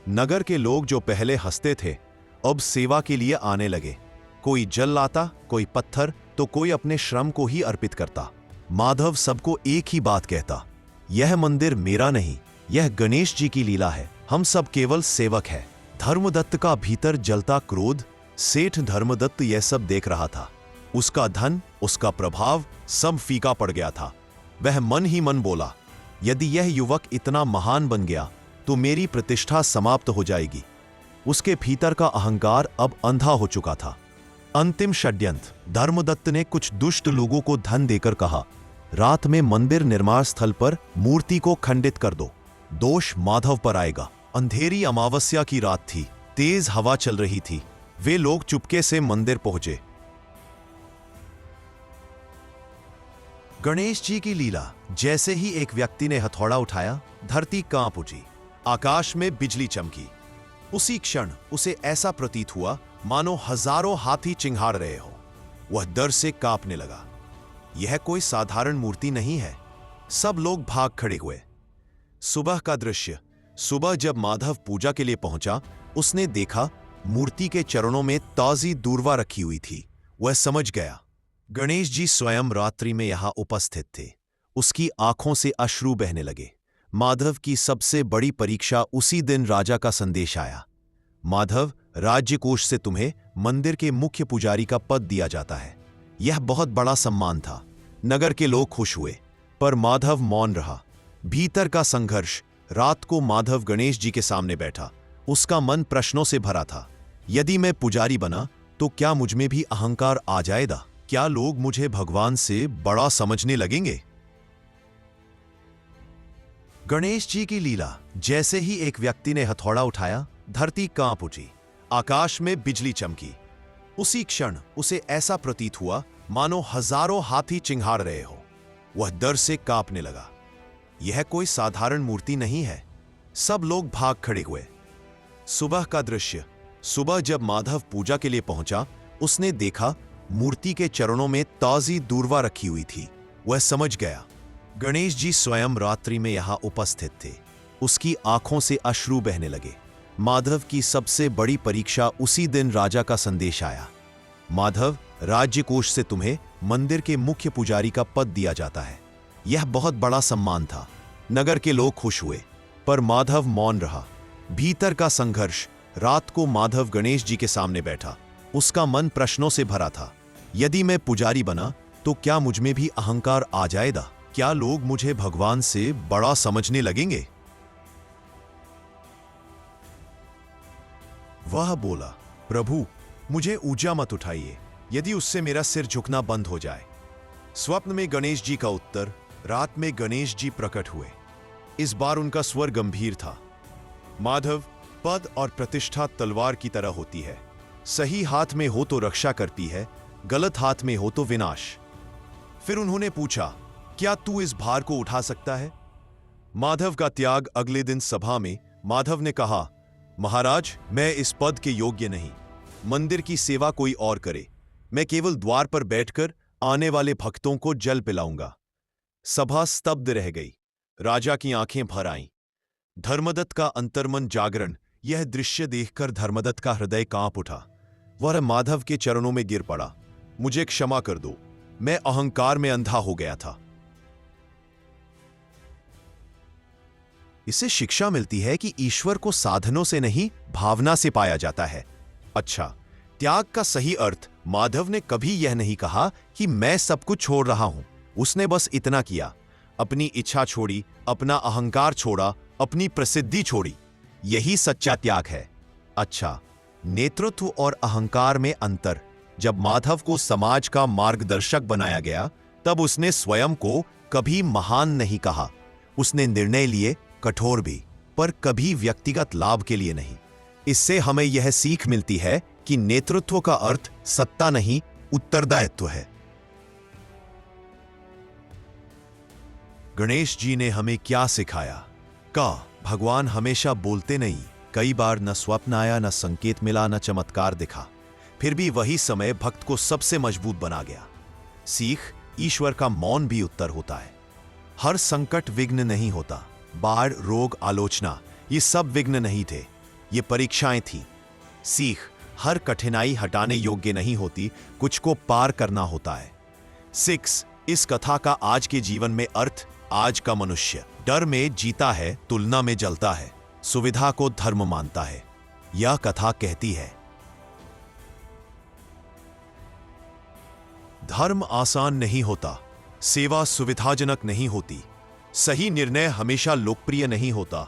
नगर के लोग जो पहले हंसते थे, अब सेवा के लिए आने लगे। कोई जल लाता, कोई पत्थर, तो कोई अपने श्रम को ही अर्पित करता। माधव सबको एक ही बात कहता, यह मंदिर मेरा नहीं, यह गणेश जी की लीला है, हम सब केवल सेवक हैं। धर्मदत्त का भीतर जलता क्रोध। सेठ धर्मदत्त यह सब देख रहा था। उसका धन, उसका प्रभाव सब फीका पड़ गया था। वह मन ही मन बोला, यदि यह युवक इतना महान बन गया तो मेरी प्रतिष्ठा समाप्त हो जाएगी। उसके भीतर का अहंकार अब अंधा हो चुका था। अंतिम षड्यंत्र। धर्मदत्त ने कुछ दुष्ट लोगों को धन देकर कहा, रात में मंदिर निर्माण स्थल पर मूर्ति को खंडित कर दो, दोष माधव पर आएगा। अंधेरी अमावस्या की रात थी, तेज हवा चल रही थी। वे लोग चुपके से मंदिर पहुंचे। गणेश जी की लीला। जैसे ही एक व्यक्ति ने हथौड़ा उठाया, धरती कांप उठी, आकाश में बिजली चमकी। उसी क्षण उसे ऐसा प्रतीत हुआ मानो हजारों हाथी चिंघाड़ रहे हो। वह डर से कांपने लगा। यह कोई साधारण मूर्ति नहीं है। सब लोग भाग खड़े हुए। सुबह का दृश्य। सुबह जब माधव पूजा के लिए पहुंचा, उसने देखा मूर्ति के चरणों में ताजी दूर्वा रखी हुई थी। वह समझ गया, गणेश जी स्वयं रात्रि में यहां उपस्थित थे। उसकी आंखों से अश्रु बहने लगे। माधव की सबसे बड़ी परीक्षा। उसी दिन राजा का संदेश आया, माधव, राज्य कोष से तुम्हें मंदिर के मुख्य पुजारी का पद दिया जाता है। यह बहुत बड़ा सम्मान था। नगर के लोग खुश हुए, पर माधव मौन रहा। भीतर का संघर्ष। रात को माधव गणेश जी के सामने बैठा। उसका मन प्रश्नों से भरा था। यदि मैं पुजारी बना तो क्या मुझ में भी अहंकार आ जाएगा? क्या लोग मुझे भगवान से बड़ा समझने लगेंगे? गणेश जी की लीला। जैसे ही एक व्यक्ति ने हथौड़ा उठाया, धरती कांप उठी, आकाश में बिजली चमकी। उसी क्षण उसे ऐसा प्रतीत हुआ मानो हजारों हाथी चिंघाड़ रहे हो। वह डर से कांपने लगा। यह कोई साधारण मूर्ति नहीं है। सब लोग भाग खड़े हुए। सुबह का दृश्य। सुबह जब माधव पूजा के लिए पहुंचा, उसने देखा मूर्ति के चरणों में ताजी दूर्वा रखी हुई थी। वह समझ गया, गणेश जी स्वयं रात्रि में यहां उपस्थित थे। उसकी आंखों से अश्रु बहने लगे। माधव की सबसे बड़ी परीक्षा। उसी दिन राजा का संदेश आया, माधव, राज्य कोष से तुम्हें मंदिर के मुख्य पुजारी का पद दिया जाता है। यह बहुत बड़ा सम्मान था। नगर के लोग खुश हुए, पर माधव मौन रहा। भीतर का संघर्ष। रात को माधव गणेश जी के सामने बैठा। उसका मन प्रश्नों से भरा था। यदि मैं पुजारी बना तो क्या मुझ में भी अहंकार आ जाएगा? क्या लोग मुझे भगवान से बड़ा समझने लगेंगे? वह बोला, प्रभु, मुझे ऊर्जा मत उठाइए, यदि उससे मेरा सिर झुकना बंद हो जाए। स्वप्न में गणेश जी का उत्तर। रात में गणेश जी प्रकट हुए। इस बार उनका स्वर गंभीर था। माधव, पद और प्रतिष्ठा तलवार की तरह होती है। सही हाथ में हो तो रक्षा करती है, गलत हाथ में हो तो विनाश। फिर उन्होंने पूछा, क्या तू इस भार को उठा सकता है? माधव का त्याग। अगले दिन सभा में माधव ने कहा, महाराज, मैं इस पद के योग्य नहीं। मंदिर की सेवा कोई और करे, मैं केवल द्वार पर बैठकर आने वाले भक्तों को जल पिलाऊंगा। सभा स्तब्ध रह गई। राजा की आंखें भर आईं। धर्मदत्त का अंतर्मन जागरण। यह दृश्य देखकर धर्मदत्त का हृदय कांप उठा। वह माधव के चरणों में गिर पड़ा। मुझे क्षमा कर दो, मैं अहंकार में अंधा हो गया था। इससे शिक्षा मिलती है कि ईश्वर को साधनों से नहीं, भावना से पाया जाता है। अच्छा, त्याग का सही अर्थ। माधव ने कभी यह नहीं कहा कि मैं सब कुछ छोड़ रहा हूं। उसने बस इतना किया, अपनी इच्छा छोड़ी, अपना अहंकार छोड़ा, अपनी प्रसिद्धि छोड़ी। यही सच्चा त्याग है। अच्छा, नेतृत्व और अहंकार में अंतर। जब माधव को समाज का मार्गदर्शक बनाया गया, तब उसने स्वयं को कभी महान नहीं कहा। उसने निर्णय लिए, कठोर भी, पर कभी व्यक्तिगत लाभ के लिए नहीं। इससे हमें यह सीख मिलती है कि नेतृत्व का अर्थ सत्ता नहीं, उत्तरदायित्व है। गणेश जी ने हमें क्या सिखाया? भगवान हमेशा बोलते नहीं। कई बार न स्वप्न आया, न संकेत मिला, न चमत्कार दिखा, फिर भी वही समय भक्त को सबसे मजबूत बना गया। सीख, ईश्वर का मौन भी उत्तर होता है। हर संकट विघ्न नहीं होता। बाढ़, रोग, आलोचना, ये सब विघ्न नहीं थे, ये परीक्षाएं थी। सीख, हर कठिनाई हटाने योग्य नहीं होती, कुछ को पार करना होता है। 6, इस कथा का आज के जीवन में अर्थ। आज का मनुष्य डर में जीता है, तुलना में जलता है, सुविधा को धर्म मानता है। यह कथा कहती है, धर्म आसान नहीं होता, सेवा सुविधाजनक नहीं होती, सही निर्णय हमेशा लोकप्रिय नहीं होता,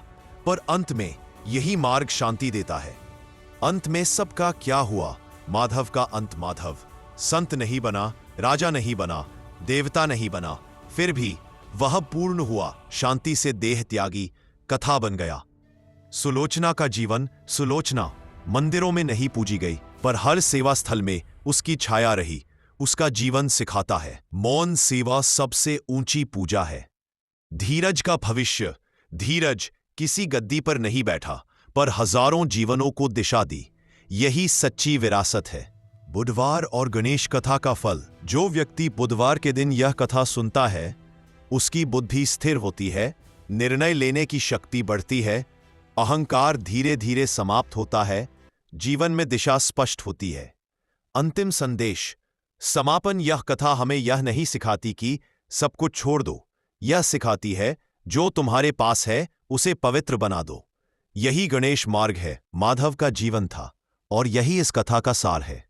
पर अंत में यही मार्ग शांति देता है। अंत में सबका क्या हुआ? माधव का अंत। माधव संत नहीं बना, राजा नहीं बना, देवता नहीं बना, फिर भी वह पूर्ण हुआ, शांति से देह त्यागी, कथा बन गया। सुलोचना का जीवन। सुलोचना मंदिरों में नहीं पूजी गई, पर हर सेवा स्थल में उसकी छाया रही। उसका जीवन सिखाता है, मौन सेवा सबसे ऊंची पूजा है। धीरज का भविष्य। धीरज किसी गद्दी पर नहीं बैठा, पर हजारों जीवनों को दिशा दी। यही सच्ची विरासत है। बुधवार और गणेश कथा का फल। जो व्यक्ति बुधवार के दिन यह कथा सुनता है, उसकी बुद्धि स्थिर होती है, निर्णय लेने की शक्ति बढ़ती है, अहंकार धीरे धीरे समाप्त होता है, जीवन में दिशा स्पष्ट होती है। अंतिम संदेश, समापन। यह कथा हमें यह नहीं सिखाती कि सब कुछ छोड़ दो, यह सिखाती है जो तुम्हारे पास है उसे पवित्र बना दो। यही गणेश मार्ग है, माधव का जीवन था, और यही इस कथा का सार है।